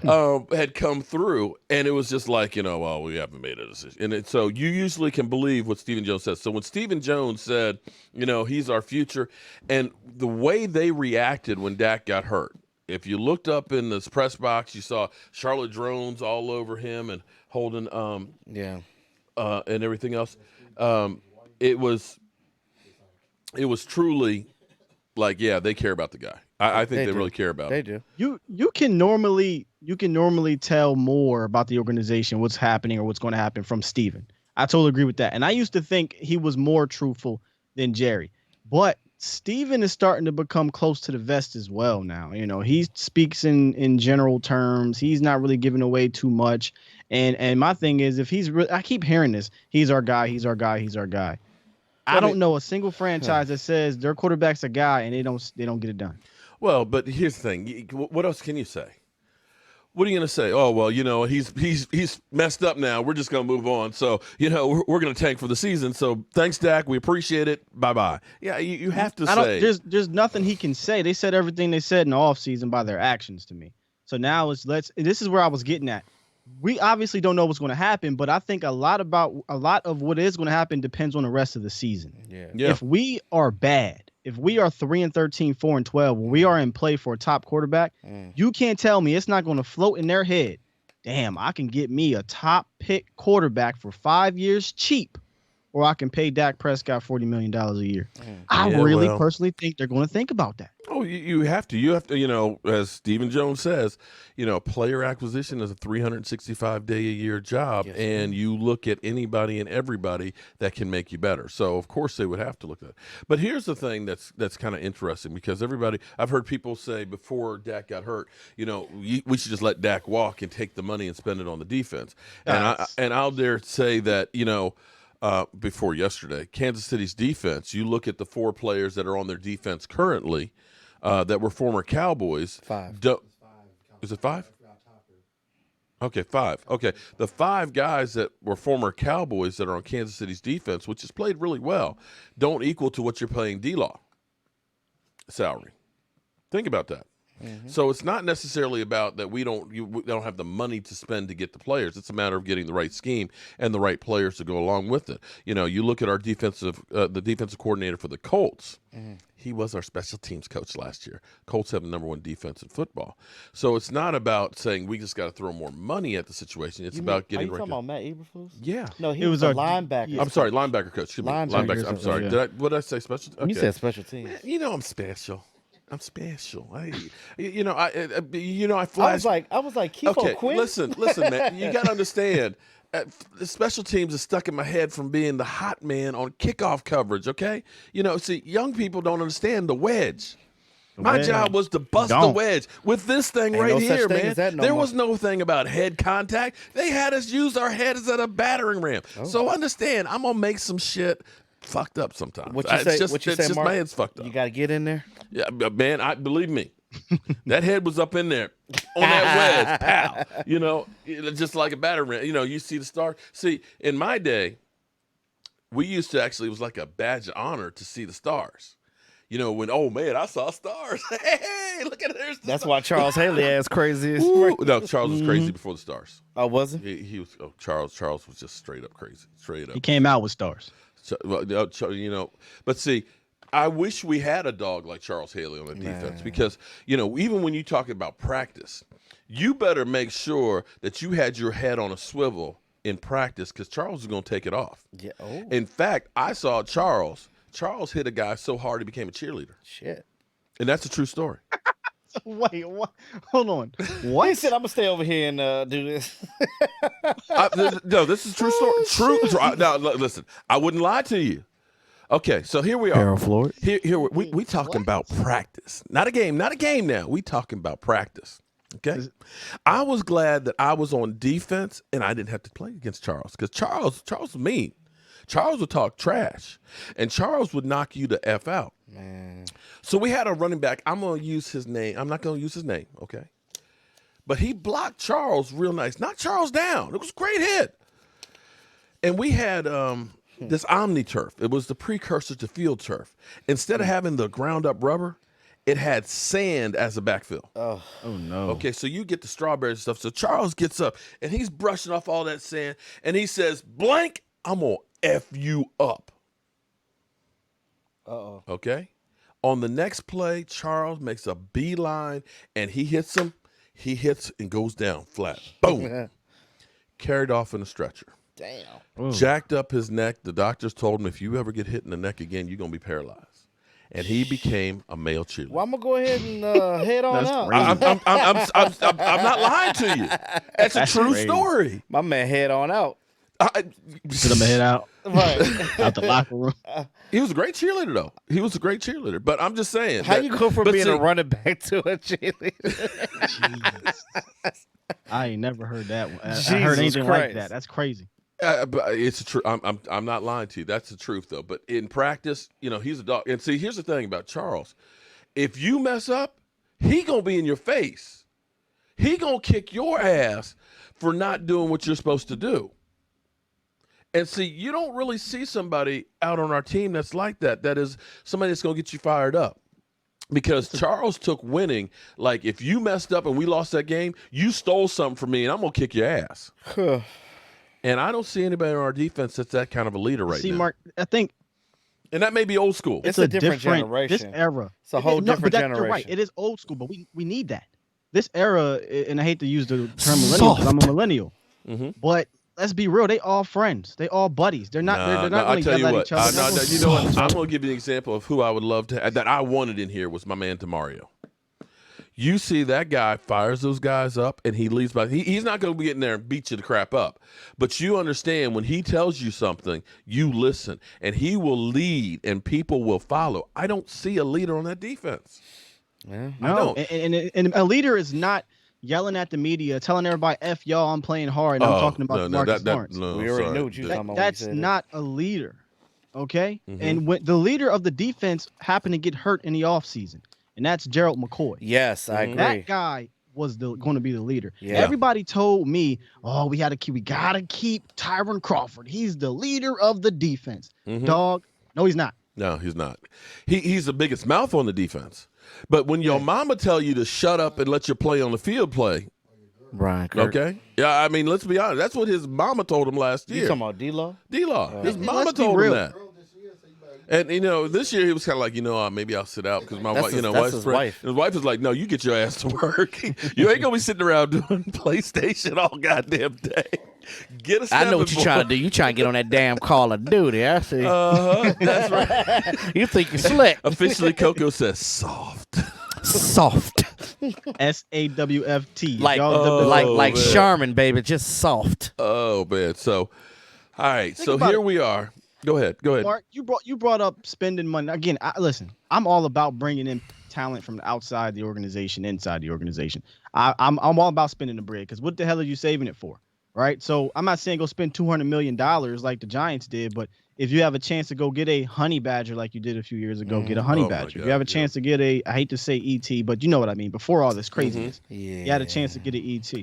had come through, and it was just like, well, we haven't made a decision. And so you usually can believe what Stephen Jones says. So when Stephen Jones said, he's our future, and the way they reacted when Dak got hurt, if you looked up in this press box, you saw Charlotte drones all over him and holding, and everything else. It was truly. Like, yeah, they care about the guy. I think they really care about him. They do. You can normally tell more about the organization, what's happening or what's going to happen from Steven. I totally agree with that. And I used to think he was more truthful than Jerry. But Steven is starting to become close to the vest as well now. He speaks in general terms. He's not really giving away too much. And my thing is, if he's I keep hearing this, he's our guy, he's our guy, he's our guy. I don't know a single franchise that says their quarterback's a guy and they don't get it done. Well, but here's the thing. What else can you say? What are you going to say? Oh, well, he's messed up now. We're just going to move on. So, we're going to tank for the season. So thanks, Dak. We appreciate it. Bye-bye. Yeah, you have to say. There's nothing he can say. They said everything they said in the offseason by their actions to me. So now this is where I was getting at. We obviously don't know what's going to happen, but I think a lot of what is going to happen depends on the rest of the season. Yeah. If we are bad, if we are 3-13, 4-12, when we are in play for a top quarterback, you can't tell me it's not going to float in their head. Damn, I can get me a top pick quarterback for 5 years cheap, or I can pay Dak Prescott $40 million a year. I personally think they're going to think about that. Oh, you have to. You have to, as Stephen Jones says, player acquisition is a 365-day-a-year job, and you look at anybody and everybody that can make you better. So, of course, they would have to look at it. But here's the thing that's kind of interesting because I've heard people say before Dak got hurt, we should just let Dak walk and take the money and spend it on the defense. And I'll dare say that, before yesterday, Kansas City's defense, you look at the 4 players that are on their defense currently that were former Cowboys. 5. Is it 5? Okay, 5. Okay, the 5 guys that were former Cowboys that are on Kansas City's defense, which has played really well, don't equal to what you're paying D-Law salary. Think about that. So it's not necessarily about that we don't have the money to spend to get the players. It's a matter of getting the right scheme and the right players to go along with it. You look at our the defensive coordinator for the Colts. He was our special teams coach last year. Colts have the #1 defense in football. So it's not about saying we just got to throw more money at the situation. It's about getting right. Are you talking about Matt Eberflus? Yeah. No, he was a linebacker. I'm sorry, linebacker coach. Linebacker. I'm sorry. Yeah. What did I say? Special? Okay. You said special teams. I'm special. I'm special. I flashed. I was like, keep on Quinn. Listen, man. You got to understand. The special teams is stuck in my head from being the hot man on kickoff coverage. Okay, see, young people don't understand the wedge. My job was to bust the wedge with this thing right here, man. There was no thing about head contact. They had us use our heads as a battering ram. So understand, I'm gonna make some shit fucked up sometimes. What you say, Mark? My head's fucked up. You got to get in there. Yeah, man. Believe me, that head was up in there on that wedge, pow. Just like a battering ram. You see the stars. See, in my day, we used to actually, it was like a badge of honor to see the stars. When, oh man, I saw stars. Hey, look at it. There's the That's stars. why Charles Haley ass crazy. No, Charles was crazy before the stars. Oh, was he? He was. Oh, Charles was just straight up crazy. Straight up. He came out with stars. So, but see, I wish we had a dog like Charles Haley on the defense because, even when you talk about practice, you better make sure that you had your head on a swivel in practice because Charles was going to take it off. Yeah. Oh. In fact, I saw Charles. Charles hit a guy so hard he became a cheerleader. Shit. And that's a true story. Wait, what? Hold on. What? He said, I'm going to stay over here and do this. No, this is a true story. True. Now, listen, I wouldn't lie to you. Okay, so here we are. Harold Floyd. Here we talking about practice. Not a game now. We talking about practice. Okay? I was glad that I was on defense and I didn't have to play against Charles because Charles was mean. Charles would talk trash, and Charles would knock you the F out. Man. So we had a running back. I'm going to use his name. I'm not going to use his name, okay? But he blocked Charles real nice. Knocked Charles down. It was a great hit. And we had this Omni turf. It was the precursor to field turf. Instead of having the ground up rubber, it had sand as a backfill. Oh no. Okay, so you get the strawberries and stuff. So Charles gets up, and he's brushing off all that sand, and he says, blank, I'm going to F you up. Uh-oh. Okay? On the next play, Charles makes a beeline, and he hits him. He hits and goes down flat. Boom. Carried off in a stretcher. Damn. Ooh. Jacked up his neck. The doctors told him, if you ever get hit in the neck again, you're going to be paralyzed. And he became a male cheerleader. Well, I'm going to go ahead and head on That's out. crazy. I'm not lying to you. That's a true crazy. story. My man head on out. Sit him head out. Right. Out the locker room. He was a great cheerleader, though. He was a great cheerleader. But I'm just saying. How you go from being see, a running back to a cheerleader? I ain't never heard that one. I Jesus heard anything like Christ. that. That's crazy. But it's a true. I'm not lying to you. That's the truth, though. But in practice, he's a dog. And see, here's the thing about Charles. If you mess up, he gonna be in your face. He gonna kick your ass for not doing what you're supposed to do. And see, you don't really see somebody out on our team that's like that. That is somebody that's gonna get you fired up. Because Charles took winning. Like, if you messed up and we lost that game, you stole something from me, and I'm gonna kick your ass. And I don't see anybody on our defense that's that kind of a leader right now. See, Mark, I think And that may be old school. It's a different generation. This era. It's a whole different You're generation. right. It is old school, but we need that. This era, and I hate to use the term millennial because I'm a millennial, but let's be real. They all friends. They all buddies. They're not. They're not really yelling at each other. You know what? I'm going to give you an example of who I would love to that I wanted in here was my man DeMario. You see that guy fires those guys up, and he leads by. He's not going to be getting there and beat you the crap up. But you understand when he tells you something, you listen, and he will lead, and people will follow. I don't see a leader on that defense. Yeah. No, and a leader is not yelling at the media, telling everybody, "F y'all, I'm playing hard." And I'm talking about Marcus Lawrence. We already knew what you were talking about. That's not a leader, okay? And when the leader of the defense happened to get hurt in the offseason, and that's Gerald McCoy. Yes, I agree. That guy was going to be the leader. Yeah. Everybody told me, "Oh, we gotta keep Tyron Crawford. He's the leader of the defense." Dog, no, he's not. No, he's not. He's the biggest mouth on the defense. But when your mama tell you to shut up and let your play on the field play, Brian Kirk. okay? Yeah, I mean, let's be honest. That's what his mama told him last year. You talking about D-Law? D-Law. His mama let's be told him real. that. And, this year he was kind of like, maybe I'll sit out because my wife, That's his wife. And his wife is like, no, you get your ass to work. You ain't going to be sitting around doing PlayStation all goddamn day. Get a step. I know what you're trying to do. You trying to get on that damn Call of Duty. I see. That's right. You think you're slick. Officially, Coco says soft. Soft. SAWFT. Like man. Charmin, baby. Just soft. Oh, man. So, all right. Think So about here it. we are. Go ahead. Mark, you brought up spending money again. Listen, I'm all about bringing in talent from outside the organization, inside the organization. I'm all about spending the bread because what the hell are you saving it for, right? So I'm not saying go spend $200 million like the Giants did, but if you have a chance to go get a honey badger like you did a few years ago, get a honey badger. If you have a chance to get I hate to say ET, but you know what I mean. Before all this craziness, you had a chance to get an ET.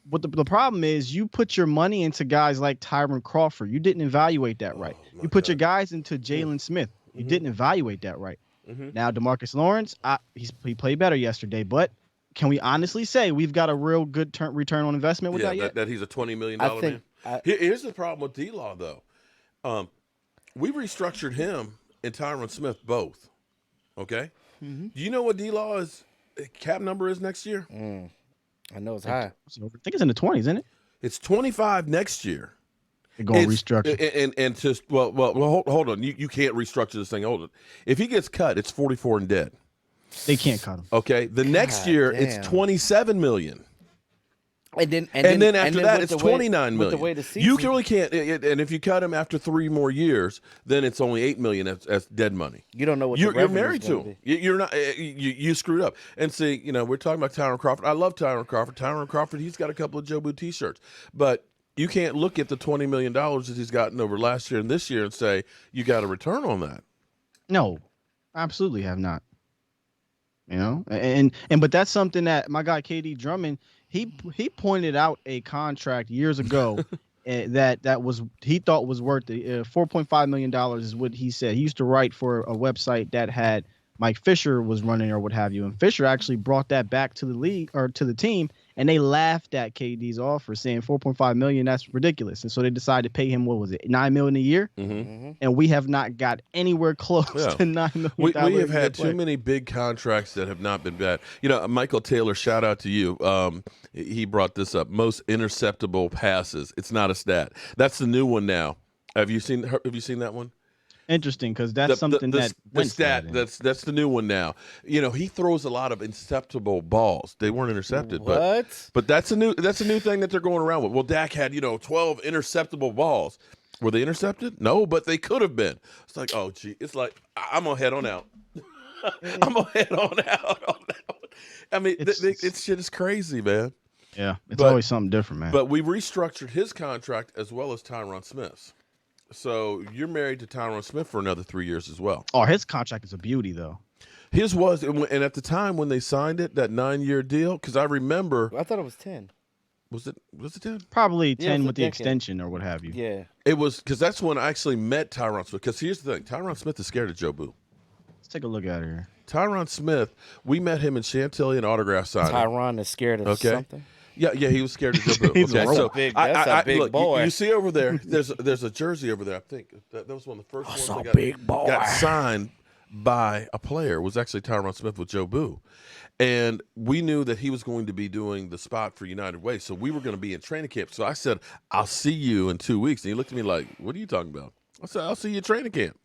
But the problem is you put your money into guys like Tyron Crawford. You didn't evaluate that right. You put your guys into Jalen Smith. You didn't evaluate that right. Now, DeMarcus Lawrence, he played better yesterday, but can we honestly say we've got a real good return on investment with that yet? That he's a $20 million man. Here's the problem with D-Law, though. We restructured him and Tyron Smith both, okay? Do you know what D-Law is cap number is next year? I know it's high. I think it's in the 20s, isn't it? It's 25 next year. They're going to restructure. And just hold on. You can't restructure this thing. Hold on. If he gets cut, it's 44 and dead. They can't cut him. Okay. The next year, it's $27 million. And then after that, it's $29 million. With the way the season, you really can't. And if you cut him after 3 more years, then it's only $8 million as dead money. You don't know what you're married to him. You're not. You screwed up. And see, we're talking about Tyron Crawford. I love Tyron Crawford. Tyron Crawford. He's got a couple of Jobu T-shirts, but you can't look at the $20 million that he's gotten over last year and this year and say you got a return on that. No, absolutely have not. But that's something that my guy KD Drummond. He pointed out a contract years ago that was he thought was worth it. $4.5 million is what he said. He used to write for a website that had Mike Fisher was running or what have you. And Fisher actually brought that back to the league or to the team, and they laughed at KD's offer, saying $4.5 million, that's ridiculous. And so they decided to pay him, what was it, $9 million a year? Mm-hmm. And we have not got anywhere close to $9 million. We have had too many big contracts that have not been bad. Michael Taylor, shout out to you. He brought this up. Most interceptable passes. It's not a stat. That's the new one now. Have you seen that one? Interesting, because that's something the stat that's the new one now. He throws a lot of interceptable balls. They weren't intercepted, but that's a new thing that they're going around with. Well, Dak had 12 interceptable balls. Were they intercepted? No, but they could have been. It's like, oh gee, it's like I'm gonna head on out. I'm gonna head on out on that one. I mean, it's shit is crazy, man. Yeah, it's always something different, man. But we restructured his contract as well as Tyron Smith's. So you're married to Tyron Smith for another 3 years as well. Oh, his contract is a beauty, though. His was, and at the time when they signed it, that 9-year deal, because I remember. I thought it was 10. Was it 10? Probably 10 with the extension or what have you. Yeah. It was, because that's when I actually met Tyron Smith. Because here's the thing. Tyron Smith is scared of Jobu. Let's take a look at it here. Tyron Smith, we met him in Chantilly and autograph signing. Tyron is scared of something? Yeah, he was scared of Jobu. That's a big boy. You see over there, there's a jersey over there. I think that was one of the first ones that got signed by a player. It was actually Tyron Smith with Jobu. And we knew that he was going to be doing the spot for United Way. So we were going to be in training camp. So I said, I'll see you in 2 weeks. And he looked at me like, what are you talking about? I said, I'll see you at training camp.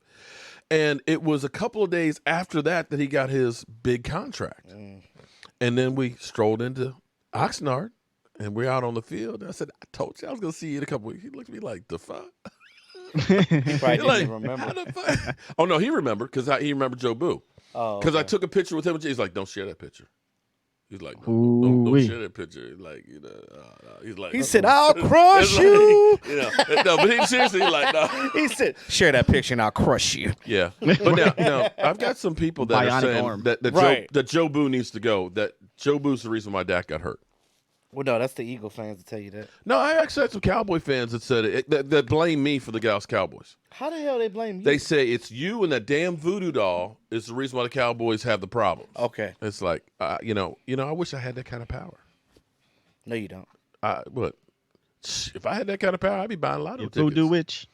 And it was a couple of days after that he got his big contract. And then we strolled into Oxnard. And we're out on the field. And I said, I told you I was going to see you in a couple weeks. He looked at me like, the fuck? He probably didn't remember. Oh, no, he remembered because he remembered Jobu. Oh, because I took a picture with him. He's like, don't share that picture. He's like, don't share that picture. Like, he's like, he said, I'll crush you. No, but seriously, he's like, no. He said, share that picture and I'll crush you. Yeah. But now I've got some people that are saying that Jobu needs to go, that Jobu's the reason why Dak got hurt. Well, no, that's the Eagle fans to tell you that. No, I actually had some Cowboy fans that said it, that blame me for the Dallas Cowboys. How the hell they blame you? They say it's you and that damn voodoo doll is the reason why the Cowboys have the problems. Okay. It's like, I wish I had that kind of power. No, you don't. What? If I had that kind of power, I'd be buying lotto tickets. Voodoo witch.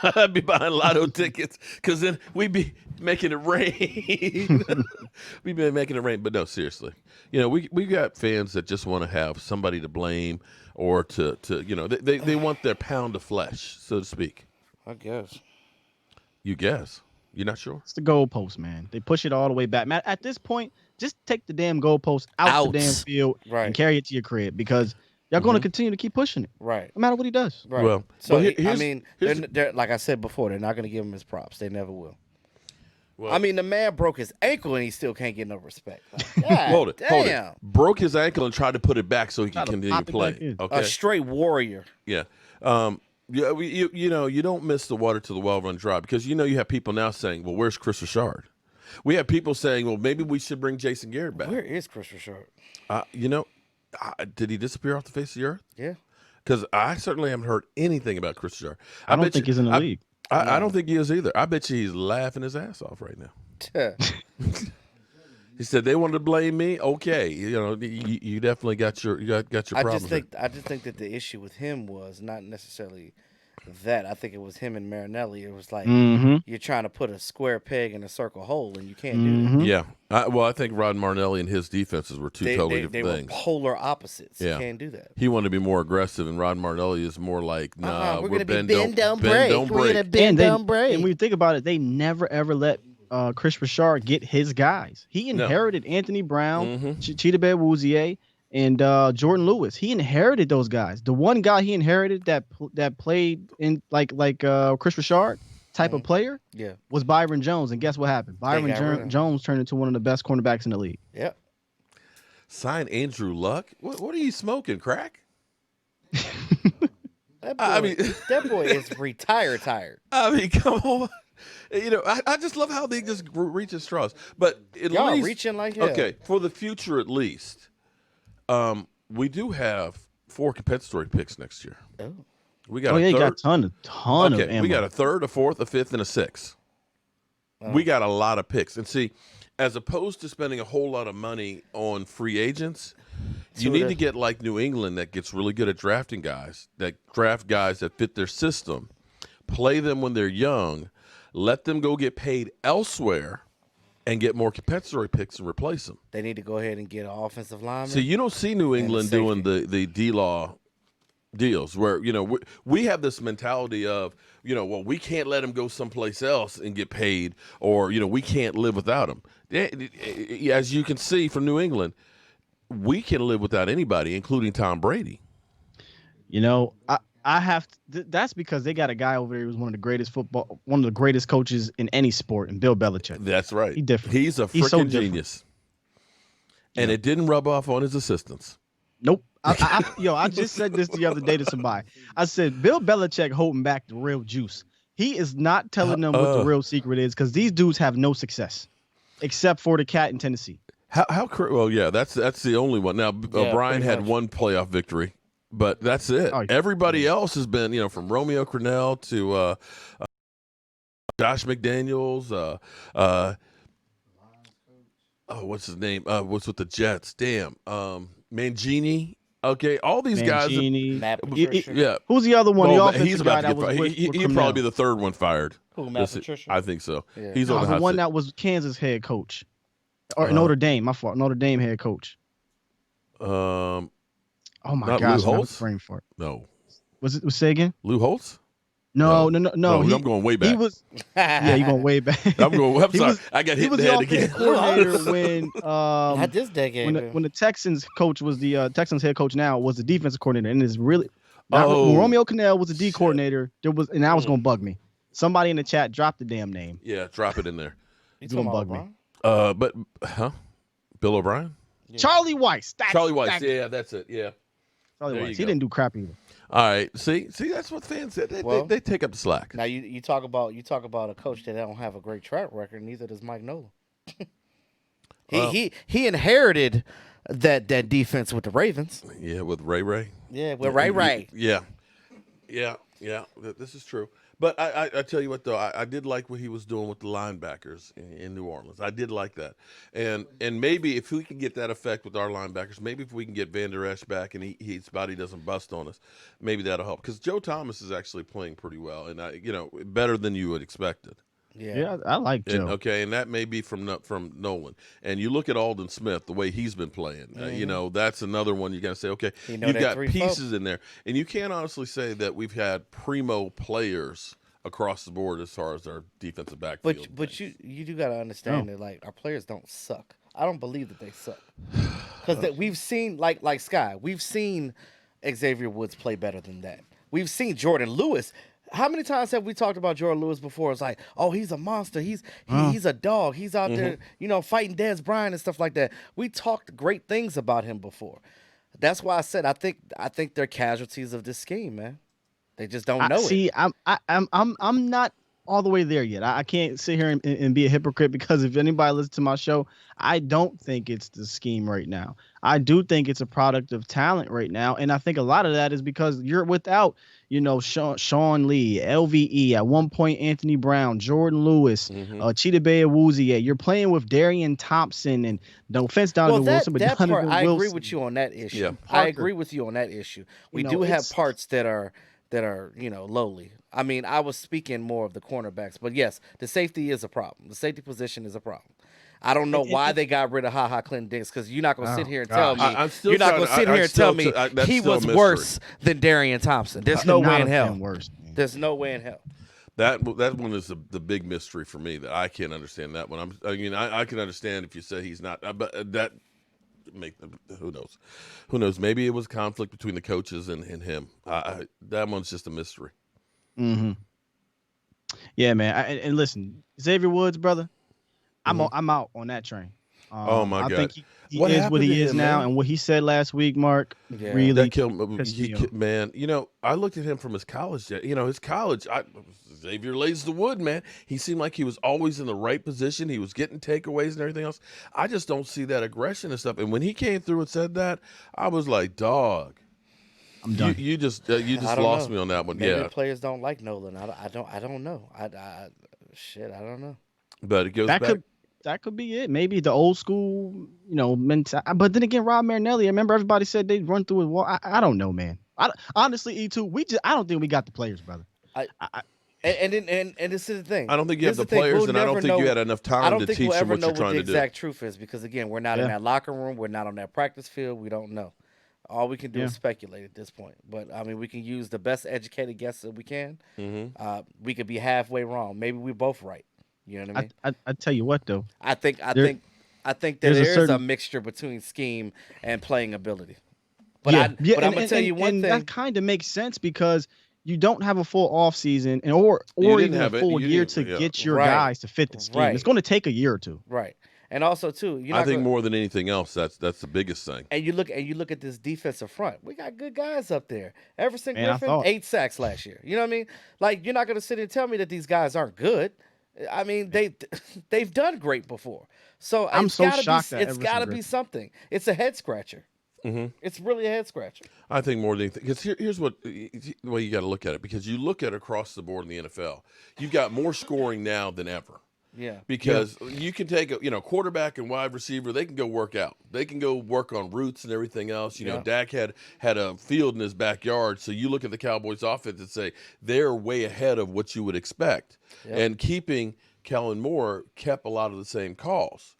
I'd be buying lotto tickets because then we'd be making it rain. We've been making it rain. But no, seriously. We got fans that just want to have somebody to blame or to they want their pound of flesh, so to speak. I guess. You guess. You're not sure? It's the goalpost, man. They push it all the way back. Man, at this point, just take the damn goalpost out the damn field and carry it to your crib because y'all going to continue to keep pushing it. Right. No matter what he does. Right. Well, so, they're, like I said before, they're not going to give him his props. They never will. Well, the man broke his ankle and he still can't get no respect. Hold it. Broke his ankle and tried to put it back so he can continue to play. Okay. A straight warrior. Yeah. You don't miss the water till the well runs dry because you have people now saying, well, where's Chris Richard? We have people saying, well, maybe we should bring Jason Garrett back. Where is Chris Richard? Did he disappear off the face of the earth? Yeah. Because I certainly haven't heard anything about Chris Richard. I don't think he's in the league. I don't think he is either. I bet you he's laughing his ass off right now. He said they wanted to blame me. Okay, you definitely got your problem. I just think that the issue with him was not necessarily that. I think it was him and Marinelli. It was like you're trying to put a square peg in a circle hole, and you can't do that. Yeah. I think Rod Marinelli and his defenses were two totally different things. They were polar opposites. Yeah. You can't do that. He wanted to be more aggressive, and Rod Marinelli is more like, nah, we're going to bend, be bend, don't break. Bend, don't We're going to break. bend, don't break. And when you think about it, they never, ever let Chris Richard get his guys. He inherited Anthony Brown, Cheetah Bear Wouzier, and Jordan Lewis. He inherited those guys. The one guy he inherited that played in like Chris Richard type of player was Byron Jones. And guess what happened? Byron Jones turned into one of the best cornerbacks in the league. Yep. Sign Andrew Luck? What are you smoking, crack? That boy is tired. I mean, come on. You know, I just love how they just reach at straws. But at least, reaching like hell. Okay, for the future at least, we do have 4 compensatory picks next year. Oh. We got you got a ton of ammo. We got a 3rd, a 4th, a 5th, and a 6th. We got a lot of picks. And see, as opposed to spending a whole lot of money on free agents, you need to get like New England that gets really good at drafting guys, that draft guys that fit their system, play them when they're young, let them go get paid elsewhere, and get more compensatory picks and replace them. They need to go ahead and get an offensive lineman. See, you don't see New England doing the D-Law deals where, you know, we have this mentality of, you know, well, we can't let him go someplace else and get paid, or, you know, we can't live without him. As you can see from New England, we can live without anybody, including Tom Brady. You know, I have to, that's because they got a guy over there who's one of the greatest coaches in any sport, and Bill Belichick. That's right. He's different. He's a freaking genius. And it didn't rub off on his assistants. Nope. I just said this the other day to somebody. I said, Bill Belichick holding back the real juice. He is not telling them what the real secret is, because these dudes have no success, except for the cat in Tennessee. Well, yeah, that's the only one. Now, Brian had one playoff victory, but that's it. Everybody else has been, you know, from Romeo Crennel to Josh McDaniels. What's his name? What's with the Jets? Damn. Mangini. Okay, all these guys. Matt Patricia. Who's the other one? Well, the he's about to get fired. He'd probably be the 3rd one fired. Who, Matt Patricia? I think so. Yeah. He's on the one that was Kansas head coach. Or Notre Dame, my fault. Notre Dame head coach. Oh my gosh, Lou I Holtz? was for it. No. Say again? Lou Holtz? No. I'm going way back. He was. Yeah, you're going way back. I'm sorry. I got hit in the head again. Coordinator when not this decade. When the Texans coach was the Texans head coach now was the defensive coordinator, and it's really when Romeo Crennel was the D coordinator. And that was going to bug me. Somebody in the chat dropped the damn name. Yeah, drop it in there. It's going to bug me. Bill O'Brien? Yeah. Charlie Weiss. Charlie Weiss. Yeah, that's it. Yeah. Charlie Weiss. He didn't do crap either. All right. See, that's what fans said. They take up the slack. Now you talk about a coach that don't have a great track record. Neither does Mike Nolan. He inherited that defense with the Ravens. Yeah, with Ray. Yeah, with Ray. Yeah. This is true. But I tell you what, though, I did like what he was doing with the linebackers in New Orleans. I did like that. And maybe if we can get that effect with our linebackers, maybe if we can get Van Der Esch back and his body doesn't bust on us, maybe that'll help. Because Joe Thomas is actually playing pretty well, and better than you would expected. Yeah, I like Joe. And that may be from Nolan. And you look at Aldon Smith, the way he's been playing. That's another one you got to say, okay, you've got pieces in there. And you can't honestly say that we've had primo players across the board as far as our defensive backfield. But you do got to understand that, like, our players don't suck. I don't believe that they suck. Because we've seen, like Sky, we've seen Xavier Woods play better than that. We've seen Jordan Lewis. How many times have we talked about Jordan Lewis before? It's like, oh, he's a monster. He's a dog. He's out there, fighting Dez Bryant and stuff like that. We talked great things about him before. That's why I said I think they're casualties of this scheme, man. They just don't know it. See, I'm not all the way there yet. I can't sit here and be a hypocrite, because if anybody listens to my show, I don't think it's the scheme right now. I do think it's a product of talent right now, and I think a lot of that is because you're without, Sean Lee, LVE, at one point Anthony Brown, Jordan Lewis, Cheetah Bear Wouzier. You're playing with Darian Thompson, and no offense, Donovan Wilson, but Donovan Wilson. I agree with you on that issue. Yeah. I agree with you on that issue. We do have parts that are that are, lowly. I mean, I was speaking more of the cornerbacks, but yes, the safety is a problem. The safety position is a problem. I don't know why they got rid of Clinton Dix, because you're not going to sit here and tell me you're not going to sit here and tell me he was worse than Darian Thompson. There's no way in hell. There's no way in hell. That one is the big mystery for me that I can't understand that one. I can understand if you say he's not, but that who knows? Maybe it was conflict between the coaches and him. That one's just a mystery. Mm-hmm. Yeah, man. And listen, Xavier Woods, brother. I'm out on that train. Oh my God! I think he is what he is now, and what he said last week, Mark. Yeah. Really, that killed man. I looked at him from his college. His college. Xavier lays the wood, man. He seemed like he was always in the right position. He was getting takeaways and everything else. I just don't see that aggression and stuff. And when he came through and said that, I was like, dog. I'm done. You just lost me on that one. Maybe players don't like Nolan. I don't know. I don't know. But it goes back. That could be it. Maybe the old school, mentality. But then again, Rob Marinelli, I remember everybody said they'd run through his wall. I don't know, man. Honestly, E2, I don't think we got the players, brother. And this is the thing. I don't think you have the players, and I don't think you had enough time to teach them what you're trying to do. I don't think we'll ever know what the exact truth is, because, again, we're not in that locker room. We're not on that practice field. We don't know. All we can do is speculate at this point. But, I mean, we can use the best educated guess that we can. Mm-hmm. We could be halfway wrong. Maybe we're both right. You know what I mean? I tell you what, though. I think that there is a mixture between scheme and playing ability. But I'm gonna tell you one thing. That kind of makes sense, because you don't have a full off season or even a full year to get your guys to fit the scheme. Right. It's going to take a year or two. Right. And also too, I think more than anything else, that's the biggest thing. And you look at this defensive front. We got good guys up there. Everson Griffin, 8 sacks last year. You know what I mean? Like, you're not going to sit and tell me that these guys aren't good. I mean, they've done great before. So I'm so shocked. It's got to be something. It's a head scratcher. Mm-hmm. It's really a head scratcher. I think more than anything, because here's the way you got to look at it. Because you look at across the board in the NFL, you've got more scoring now than ever. Yeah. Because you can take a quarterback and wide receiver, they can go work out. They can go work on routes and everything else. Dak had a field in his backyard, so you look at the Cowboys offense and say they're way ahead of what you would expect. Yep. And keeping Kellen Moore kept a lot of the same calls.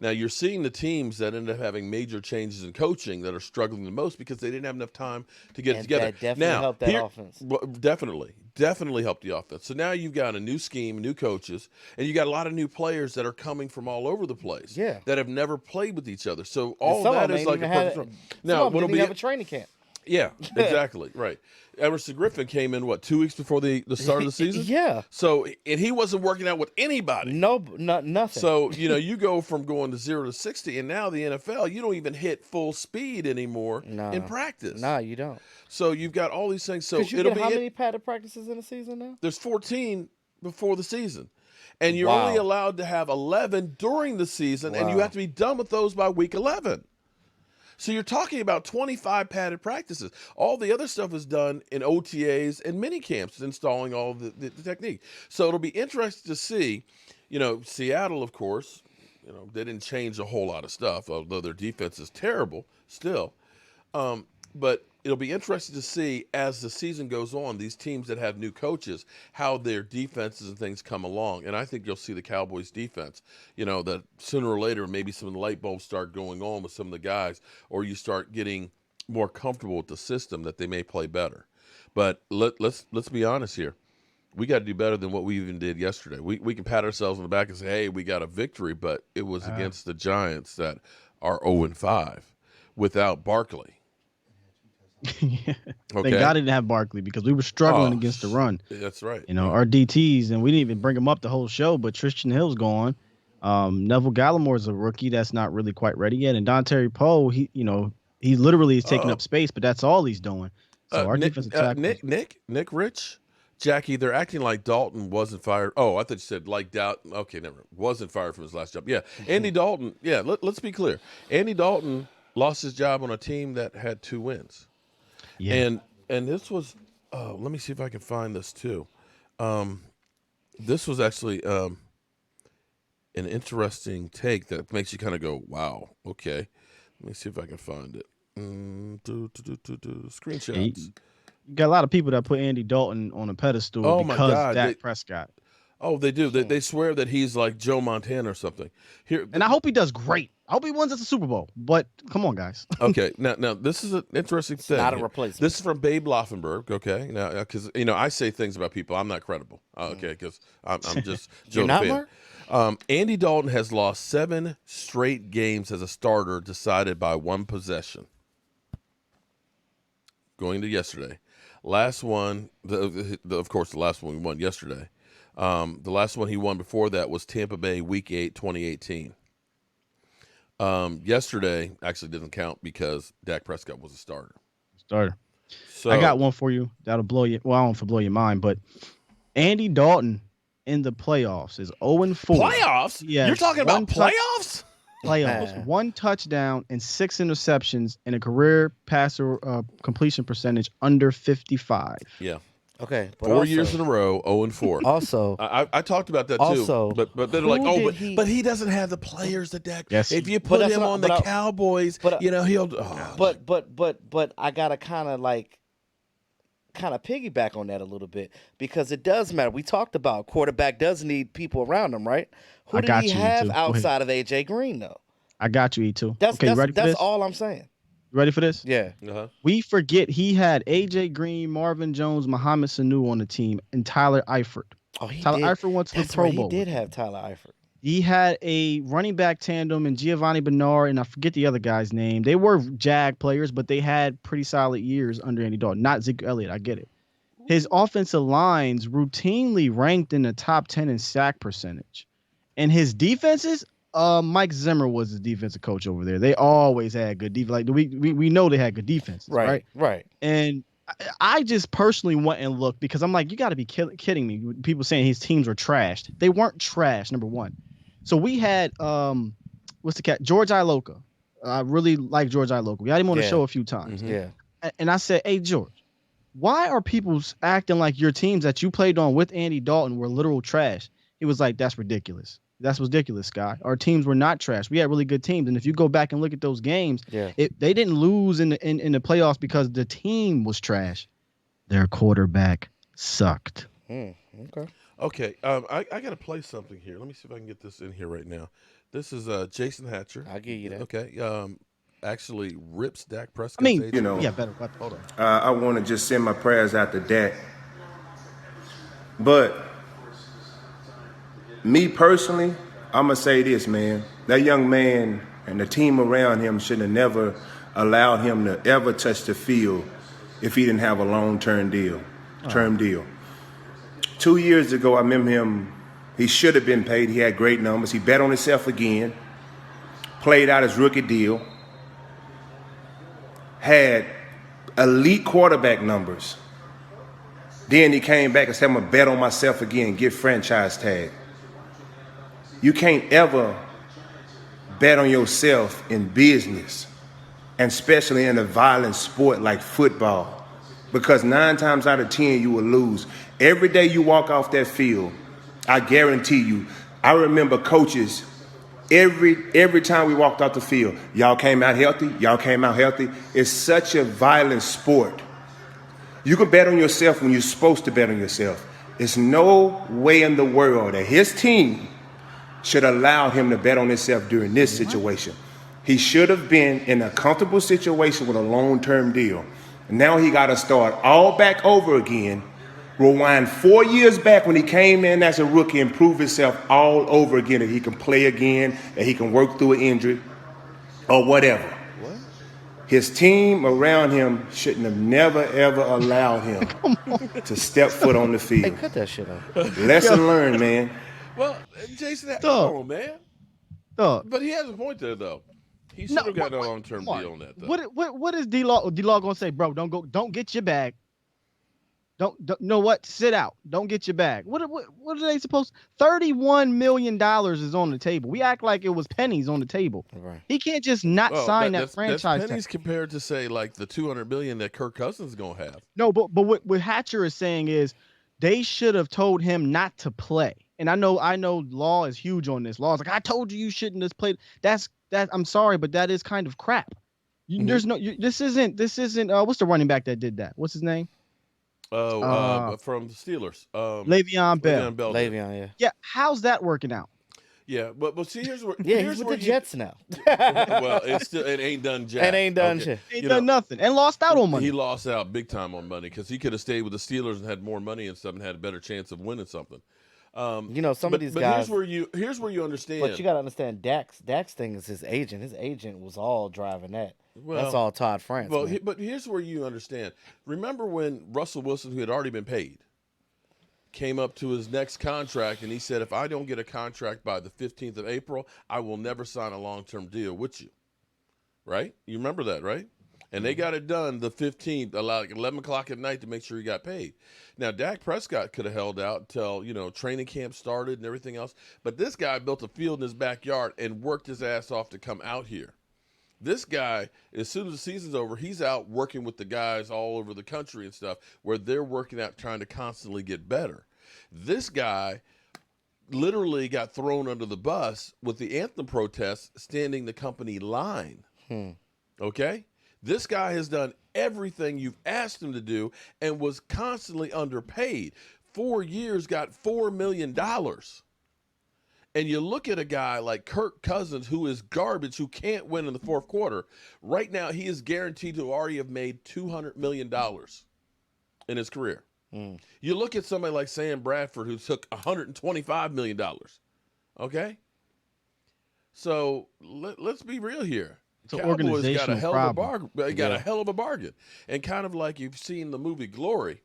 Now, you're seeing the teams that end up having major changes in coaching that are struggling the most because they didn't have enough time to get it together. That definitely helped that offense. Definitely helped the offense. So now you've got a new scheme, new coaches, and you got a lot of new players that are coming from all over the place that have never played with each other. So all that is like a perfect. Now, what'll be have a training camp? Yeah, exactly. Right. Everson Griffin came in, 2 weeks before the start of the season? Yeah. So, and he wasn't working out with anybody. No, nothing. So, you go from going to 0 to 60, and now the NFL, you don't even hit full speed anymore in practice. No, you don't. So you've got all these things. So it'll be how many padded practices in a season now? There's 14 before the season. And you're only allowed to have 11 during the season, and you have to be done with those by week 11. So you're talking about 25 padded practices. All the other stuff is done in OTAs and mini camps, installing all the technique. So it'll be interesting to see, Seattle, of course, they didn't change a whole lot of stuff, although their defense is terrible still. But it'll be interesting to see as the season goes on, these teams that have new coaches, how their defenses and things come along. And I think you'll see the Cowboys defense, that sooner or later, maybe some of the light bulbs start going on with some of the guys, or you start getting more comfortable with the system that they may play better. But let's be honest here. We got to do better than what we even did yesterday. We can pat ourselves on the back and say, hey, we got a victory, but it was against the Giants that are 0-5 without Barkley. Okay. Thank God he didn't have Barkley, because we were struggling against the run. That's right. Our DTs, and we didn't even bring him up the whole show, but Tristan Hill's gone. Neville Gallimore's a rookie that's not really quite ready yet. And Dontari Poe, he literally is taking up space, but that's all he's doing. So our defensive tackle. Nick Rich, Jackie, they're acting like Dalton wasn't fired. Oh, I thought you said like Dalton. Okay, never. Wasn't fired from his last job. Yeah. Andy Dalton. Yeah, let's be clear. Andy Dalton lost his job on a team that had 2 wins. Yeah. And this was, let me see if I can find this too. This was actually an interesting take that makes you kind of go, wow, okay. Let me see if I can find it. Screenshots. You got a lot of people that put Andy Dalton on a pedestal because Dak Prescott. Oh, they do. They swear that he's like Joe Montana or something. And I hope he does great. I hope he wins us a Super Bowl. But come on, guys. Okay, now this is an interesting thing. Not a replacement. This is from Babe Loffenberg. Okay, now because I say things about people I'm not credible. Okay, because I'm just Joe the fan. Andy Dalton has lost 7 straight games as a starter, decided by 1 possession. Going to yesterday. Last one, of course, the last one he won yesterday. The last one he won before that was Tampa Bay Week 8, 2018. Yesterday actually didn't count because Dak Prescott was a starter. So I got one for you that'll blow you. Well, I don't know if blow your mind, but Andy Dalton in the playoffs is 0-4. Playoffs? You're talking about playoffs? Playoffs. 1 touchdown and 6 interceptions and a career passer completion percentage under 55. Yeah. Okay. But 4 years in a row, 0-4. Also, I talked about that too. But they're like, but he doesn't have the players that Dak. Yes. If you put him on the Cowboys, he'll. But I gotta kind of piggyback on that a little bit because it does matter. We talked about quarterback does need people around him, right? Who did he have outside of AJ Green though? I got you, E2. That's all I'm saying. You ready for this? Yeah. We forget he had AJ Green, Marvin Jones, Mohamed Sanu on the team, and Tyler Eifert. Oh, Tyler Eifert went to the Pro Bowl. He did have Tyler Eifert. He had a running back tandem in Giovanni Bernard, and I forget the other guy's name. They were Jag players, but they had pretty solid years under Andy Dalton. Not Zeke Elliott, I get it. His offensive lines routinely ranked in the top 10 in sack percentage. And his defenses, Mike Zimmer was the defensive coach over there. They always had good defense. Like we know they had good defenses, right? And I just personally went and looked because I'm like, you got to be kidding me. People saying his teams were trashed. They weren't trashed, number one. So we had what's the cat? George Iloka. I really like George Iloka. We had him on the show a few times. Yeah. And I said, hey, George, why are people acting like your teams that you played on with Andy Dalton were literal trash? He was like, that's ridiculous. That's ridiculous, Sky. Our teams were not trash. We had really good teams. And if you go back and look at those games, they didn't lose in the playoffs because the team was trash. Their quarterback sucked. Okay. I got to play something here. Let me see if I can get this in here right now. This is Jason Hatcher. I'll give you that. Okay. Actually rips Dak Prescott. I mean, better. Hold on. I want to just send my prayers out to Dak. But me personally, I'm going to say this, man. That young man and the team around him should have never allowed him to ever touch the field if he didn't have a long-term deal. 2 years ago, I remember him. He should have been paid. He had great numbers. He bet on himself again, played out his rookie deal, had elite quarterback numbers. Then he came back and said, I'm going to bet on myself again, get franchise tag. You can't ever bet on yourself in business, and especially in a violent sport like football, because 9 times out of 10 you will lose. Every day you walk off that field, I guarantee you, I remember coaches, every time we walked off the field, y'all came out healthy, y'all came out healthy. It's such a violent sport. You can bet on yourself when you're supposed to bet on yourself. There's no way in the world that his team should allow him to bet on himself during this situation. He should have been in a comfortable situation with a long-term deal. Now he got to start all back over again, rewind 4 years back when he came in as a rookie and prove himself all over again, that he can play again, that he can work through an injury or whatever. His team around him shouldn't have never, ever allowed him to step foot on the field. Hey, cut that shit out. Lesson learned, man. Well, Jason, come on, man. But he has a point there, though. He should have got a long-term deal on that, though. What is D-Law gonna say, bro? Don't get your bag. Don't know what? Sit out. Don't get your bag. What are they supposed? $31 million is on the table. We act like it was pennies on the table. Right. He can't just not sign that franchise. That's pennies compared to say like the $200 million that Kirk Cousins is gonna have. No, but what Hatcher is saying is they should have told him not to play. And I know Law is huge on this. Law's like, I told you shouldn't have played. That's I'm sorry, but that is kind of crap. There's no. This isn't. What's the running back that did that? What's his name? From the Steelers. Le'Veon Bell. Le'Veon, yeah. Yeah, how's that working out? Yeah, but see, here's where he's with the Jets now. Well, it ain't done jack. It ain't done shit. Ain't done nothing, and lost out on money. He lost out big time on money because he could have stayed with the Steelers and had more money and stuff and had a better chance of winning something. Some of these guys. Here's where you understand. But you got to understand, Dak's thing is his agent. His agent was all driving that. Well, that's all Todd France. Well, but here's where you understand. Remember when Russell Wilson, who had already been paid, came up to his next contract and he said, if I don't get a contract by the 15th of April, I will never sign a long-term deal with you. Right? You remember that, right? And they got it done the 15th, like 11 o'clock at night to make sure he got paid. Now, Dak Prescott could have held out until, training camp started and everything else. But this guy built a field in his backyard and worked his ass off to come out here. This guy, as soon as the season's over, he's out working with the guys all over the country and stuff where they're working out trying to constantly get better. This guy literally got thrown under the bus with the anthem protests standing the company line. Okay? This guy has done everything you've asked him to do and was constantly underpaid. 4 years, got $4 million. And you look at a guy like Kirk Cousins, who is garbage, who can't win in the fourth quarter. Right now, he is guaranteed to already have made $200 million in his career. You look at somebody like Sam Bradford, who took $125 million. Okay? So let's be real here. Cowboys got a hell of a bargain. A hell of a bargain. And kind of like you've seen the movie Glory.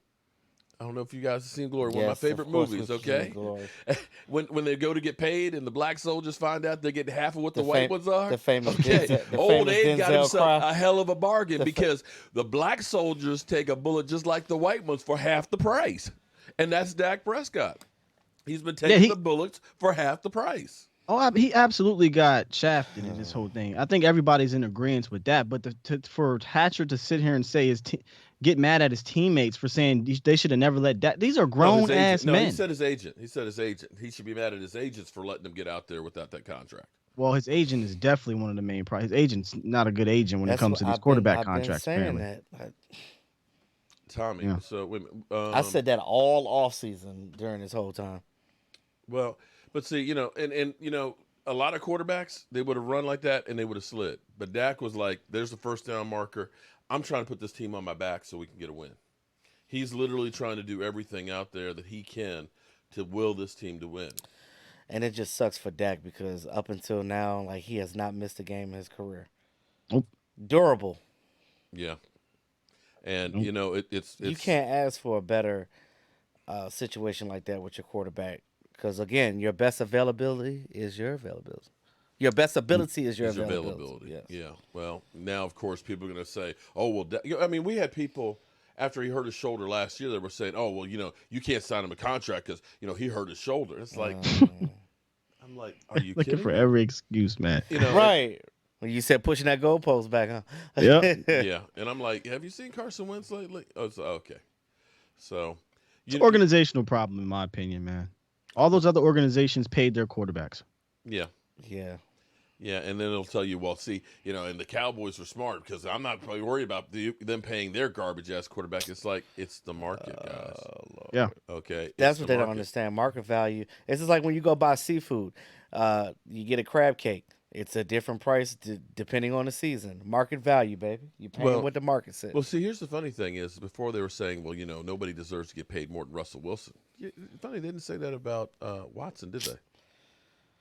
I don't know if you guys have seen Glory, one of my favorite movies, okay? when they go to get paid and the black soldiers find out they get half of what the white ones are. The famous Old Abe got himself a hell of a bargain because the black soldiers take a bullet just like the white ones for half the price. And that's Dak Prescott. He's been taking the bullets for half the price. Oh, he absolutely got shafted in this whole thing. I think everybody's in agreement with that. But for Hatcher to sit here and say get mad at his teammates for saying they should have never let that. These are grown ass men. He said his agent. He should be mad at his agents for letting him get out there without that contract. Well, his agent is definitely one of the main problems. His agent's not a good agent when it comes to these quarterback contracts. Apparently. Tommy. Yeah. So I said that all off season during this whole time. Well, but see, and a lot of quarterbacks, they would have run like that and they would have slid. But Dak was like, "There's the first down marker. I'm trying to put this team on my back so we can get a win." He's literally trying to do everything out there that he can to will this team to win. And it just sucks for Dak because up until now, like, he has not missed a game in his career. Nope. Durable. Yeah. And, it's you can't ask for a better situation like that with your quarterback because, again, your best availability is your availability. Your best ability is your availability. Yes. Yeah. Well, now, of course, people are going to say, oh, well, I mean, we had people after he hurt his shoulder last year that were saying, oh, well, you can't sign him a contract because, he hurt his shoulder. It's like, I'm like, are you looking kidding for me? every excuse, man? Right. When you said pushing that goalpost back, huh? Yeah. Yeah. And I'm like, have you seen Carson Wentz lately? Oh, okay. So. It's an organizational problem, in my opinion, man. All those other organizations paid their quarterbacks. Yeah. Yeah. Yeah, and then it'll tell you, well, see, and the Cowboys were smart because I'm not probably worried about them paying their garbage-ass quarterback. It's like, it's the market, guys. Yeah. Okay. That's what they don't understand. Market value. It's just like when you go buy seafood. You get a crab cake. It's a different price depending on the season. Market value, baby. You paying what the market says. Well, see, here's the funny thing is before they were saying, well, nobody deserves to get paid more than Russell Wilson. Funny, they didn't say that about Watson, did they?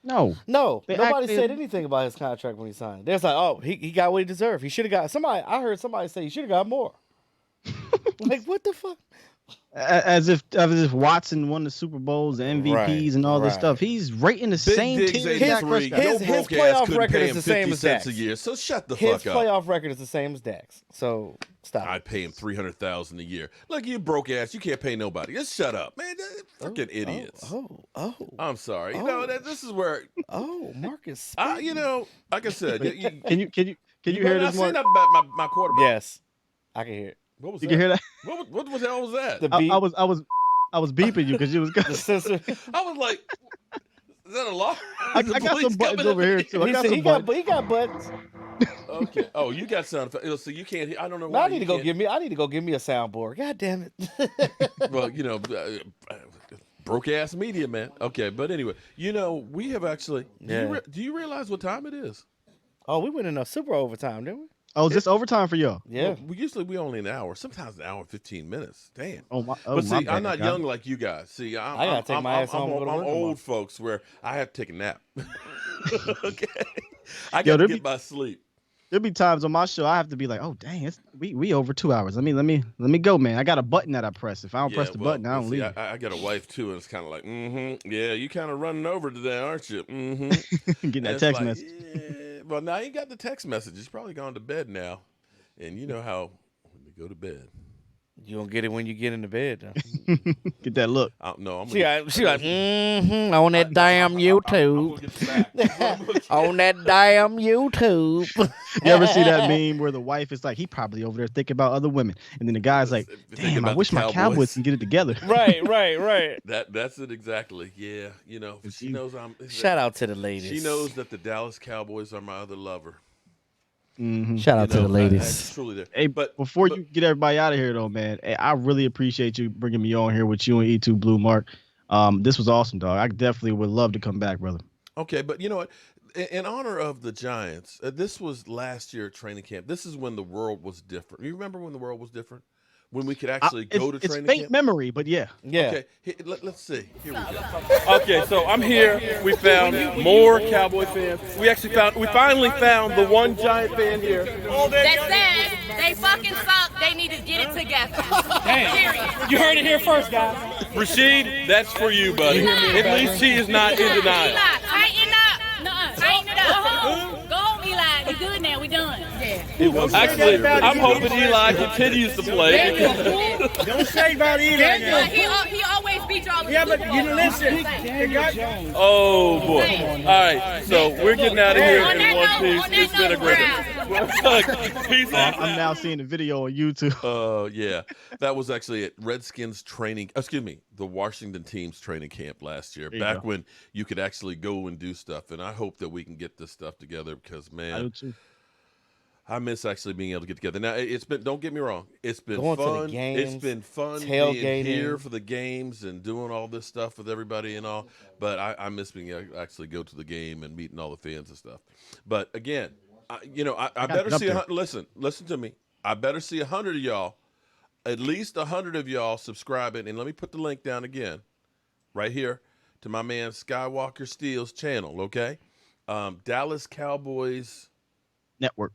No. Nobody said anything about his contract when he signed. They're like, oh, he got what he deserved. He should have got somebody. I heard somebody say he should have got more. Like, what the fuck? As if Watson won the Super Bowls, the MVPs, and all this stuff. He's right in the same team. His playoff record is the same as Dak's. A year, so shut the fuck up. His playoff record is the same as Dak's. So stop. I'd pay him $300,000 a year. Look, you broke ass. You can't pay nobody. Just shut up, man. Freaking idiots. I'm sorry. This is where. Marcus. Like I said, can you hear this? I that about my quarterback. Yes, I can hear it. What was you that? Can hear that? What the hell was that? I was beeping you because you was the sensor. I was like, is that a law? I got some buttons over here too. He got buttons. Okay. Oh, you got sound effects. So you can't. I don't know No, why. I need to go get me a soundboard. God damn it. Well, broke ass media, man. Okay, but anyway, we have actually. Do you realize what time it is? Oh, we went in a super overtime, didn't we? Oh, is this overtime for y'all? Yeah. Well, we only an hour. Sometimes an hour and 15 minutes. Damn. But see, I'm not young like you guys. See, I gotta take my ass home and go to work I'm tomorrow. old folks where I have to take a nap. Okay. I got to get my sleep. There'll be times on my show I have to be like, oh dang, we over 2 hours. Let me go, man. I got a button that I press. If I don't press the button, I don't leave. I got a wife too, and it's kind of like, yeah, you kind of running over today, aren't you? Getting that text message. Yeah. Well, now you got the text message. He's probably gone to bed now, and you know how when you go to bed. You don't get it when you get into bed, though. Get that look. No, she like, on that damn YouTube. On that damn YouTube. You ever see that meme where the wife is like, he probably over there thinking about other women, and then the guy's like, damn, I wish my Cowboys can get it together. Right. That's it exactly. Yeah, she knows I'm. Shout out to the ladies. She knows that the Dallas Cowboys are my other lover. Mm-hmm. Shout out to the ladies. That's truly there. Hey, but before you get everybody out of here, though, man, hey, I really appreciate you bringing me on here with you and E2 Blue Mark. This was awesome, dog. I definitely would love to come back, brother. Okay, but you know what? In honor of the Giants, this was last year at training camp. This is when the world was different. You remember when the world was different? When we could actually go to training camp? It's faint memory, but yeah. Okay, let's see. Here we go. Okay, so I'm here. We found more Cowboy fans. We finally found the one Giant fan here. That says they fucking suck. They need to get it together. Damn. You heard it here first, guys. Rashid, that's for you, buddy. At least he is not in denial. Eli, tighten up. Nuh-uh, tighten it up. Go home, Eli. We good now. We done. Yeah. Actually, I'm hoping Eli continues to play. Don't say about Eli now. He always beats y'all. Yeah, but you listen. Oh, boy. All right, so we're getting out of here in one piece. It's been a great peace out. I'm now seeing the video on YouTube. Yeah. That was actually at Redskins the Washington team's training camp last year, back when you could actually go and do stuff. And I hope that we can get this stuff together because, man, I do too. I miss actually being able to get together. Now, don't get me wrong, it's been going fun. To the games, it's been fun tailgating. being here for the games and doing all this stuff with everybody and all. But I miss being able to actually go to the game and meeting all the fans and stuff. But again, I better see. Listen to me. I better see 100 of y'all, at least 100 of y'all subscribing. And let me put the link down again, right here, to my man Skywalker Steele's channel. Okay, Dallas Cowboys. Network.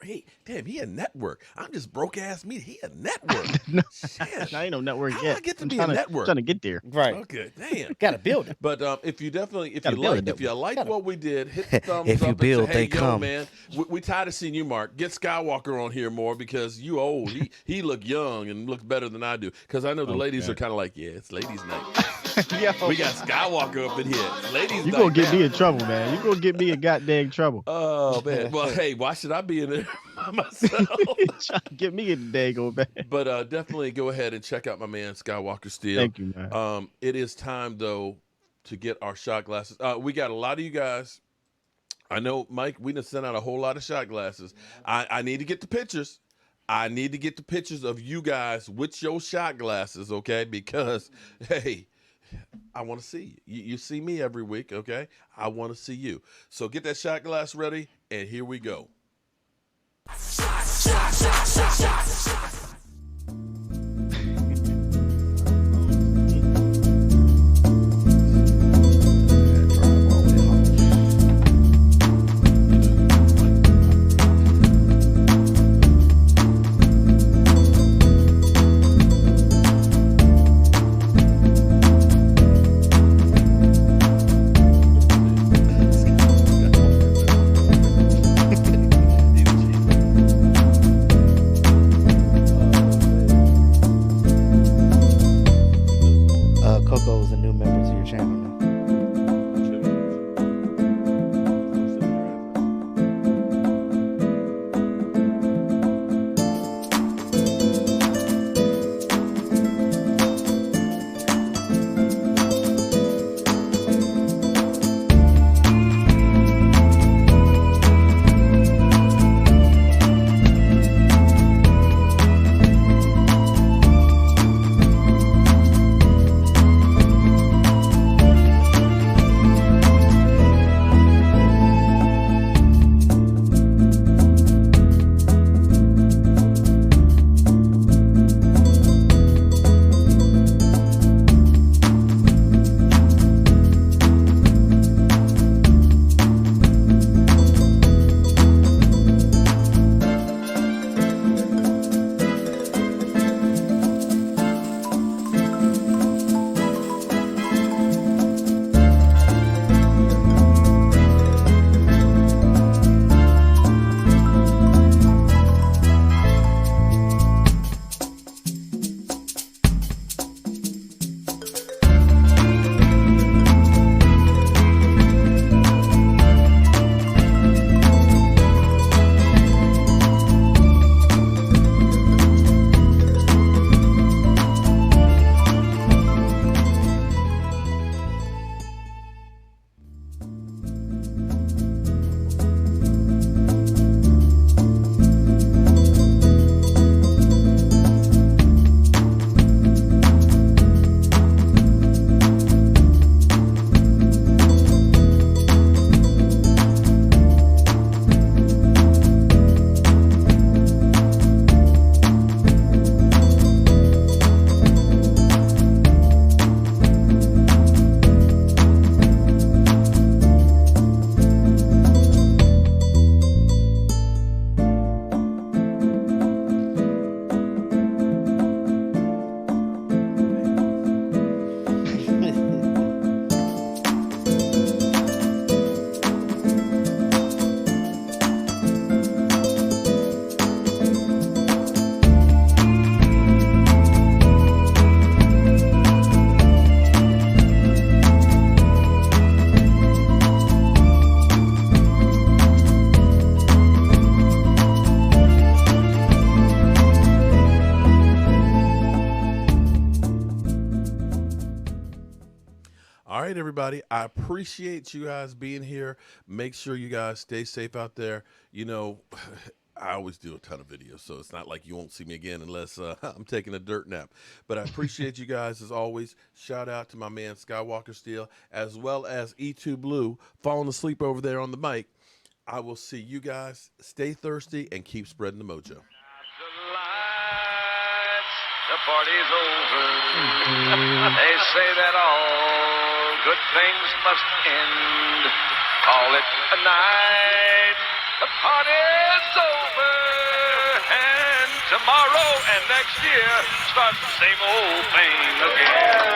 Hey, damn, he a network. I'm just broke ass media. He a network. Shit. I ain't no network How yet. I get to be a network? Trying to get there. Right. Okay. Damn. Gotta build it. But if you like what we did, hit the thumbs if up. you build, and say, hey, they come. Man, we tired of seeing you, Mark. Get Skywalker on here more because you old. He look young and look better than I do. Because I know the ladies are kind of like, yeah, it's ladies' night. We got Skywalker up in here. Ladies' You night. gonna get me in trouble, man. You gonna get me in goddamn trouble. Oh man. Well, hey, why should I be in there by myself? Trying to get me in the day go back. But definitely go ahead and check out my man Skywalker Steel. Thank you, man. It is time though to get our shot glasses. We got a lot of you guys. I know, Mike. We done sent out a whole lot of shot glasses. I need to get the pictures. I need to get the pictures of you guys with your shot glasses, okay? Because hey, I want to see you. You see me every week, okay? I want to see you. So get that shot glass ready, and here we go. right, everybody. I appreciate you guys being here. Make sure you guys stay safe out there. You know, I always do a ton of videos, so it's not like you won't see me again unless I'm taking a dirt nap. But I appreciate you guys as always. Shout out to my man Skywalker Steel, as well as E2 Blue, falling asleep over there on the mic. I will see you guys. Stay thirsty and keep spreading the mojo. The party's over. They say that all good things must end. Call it a night. The party's over. And tomorrow and next year starts the same old thing again.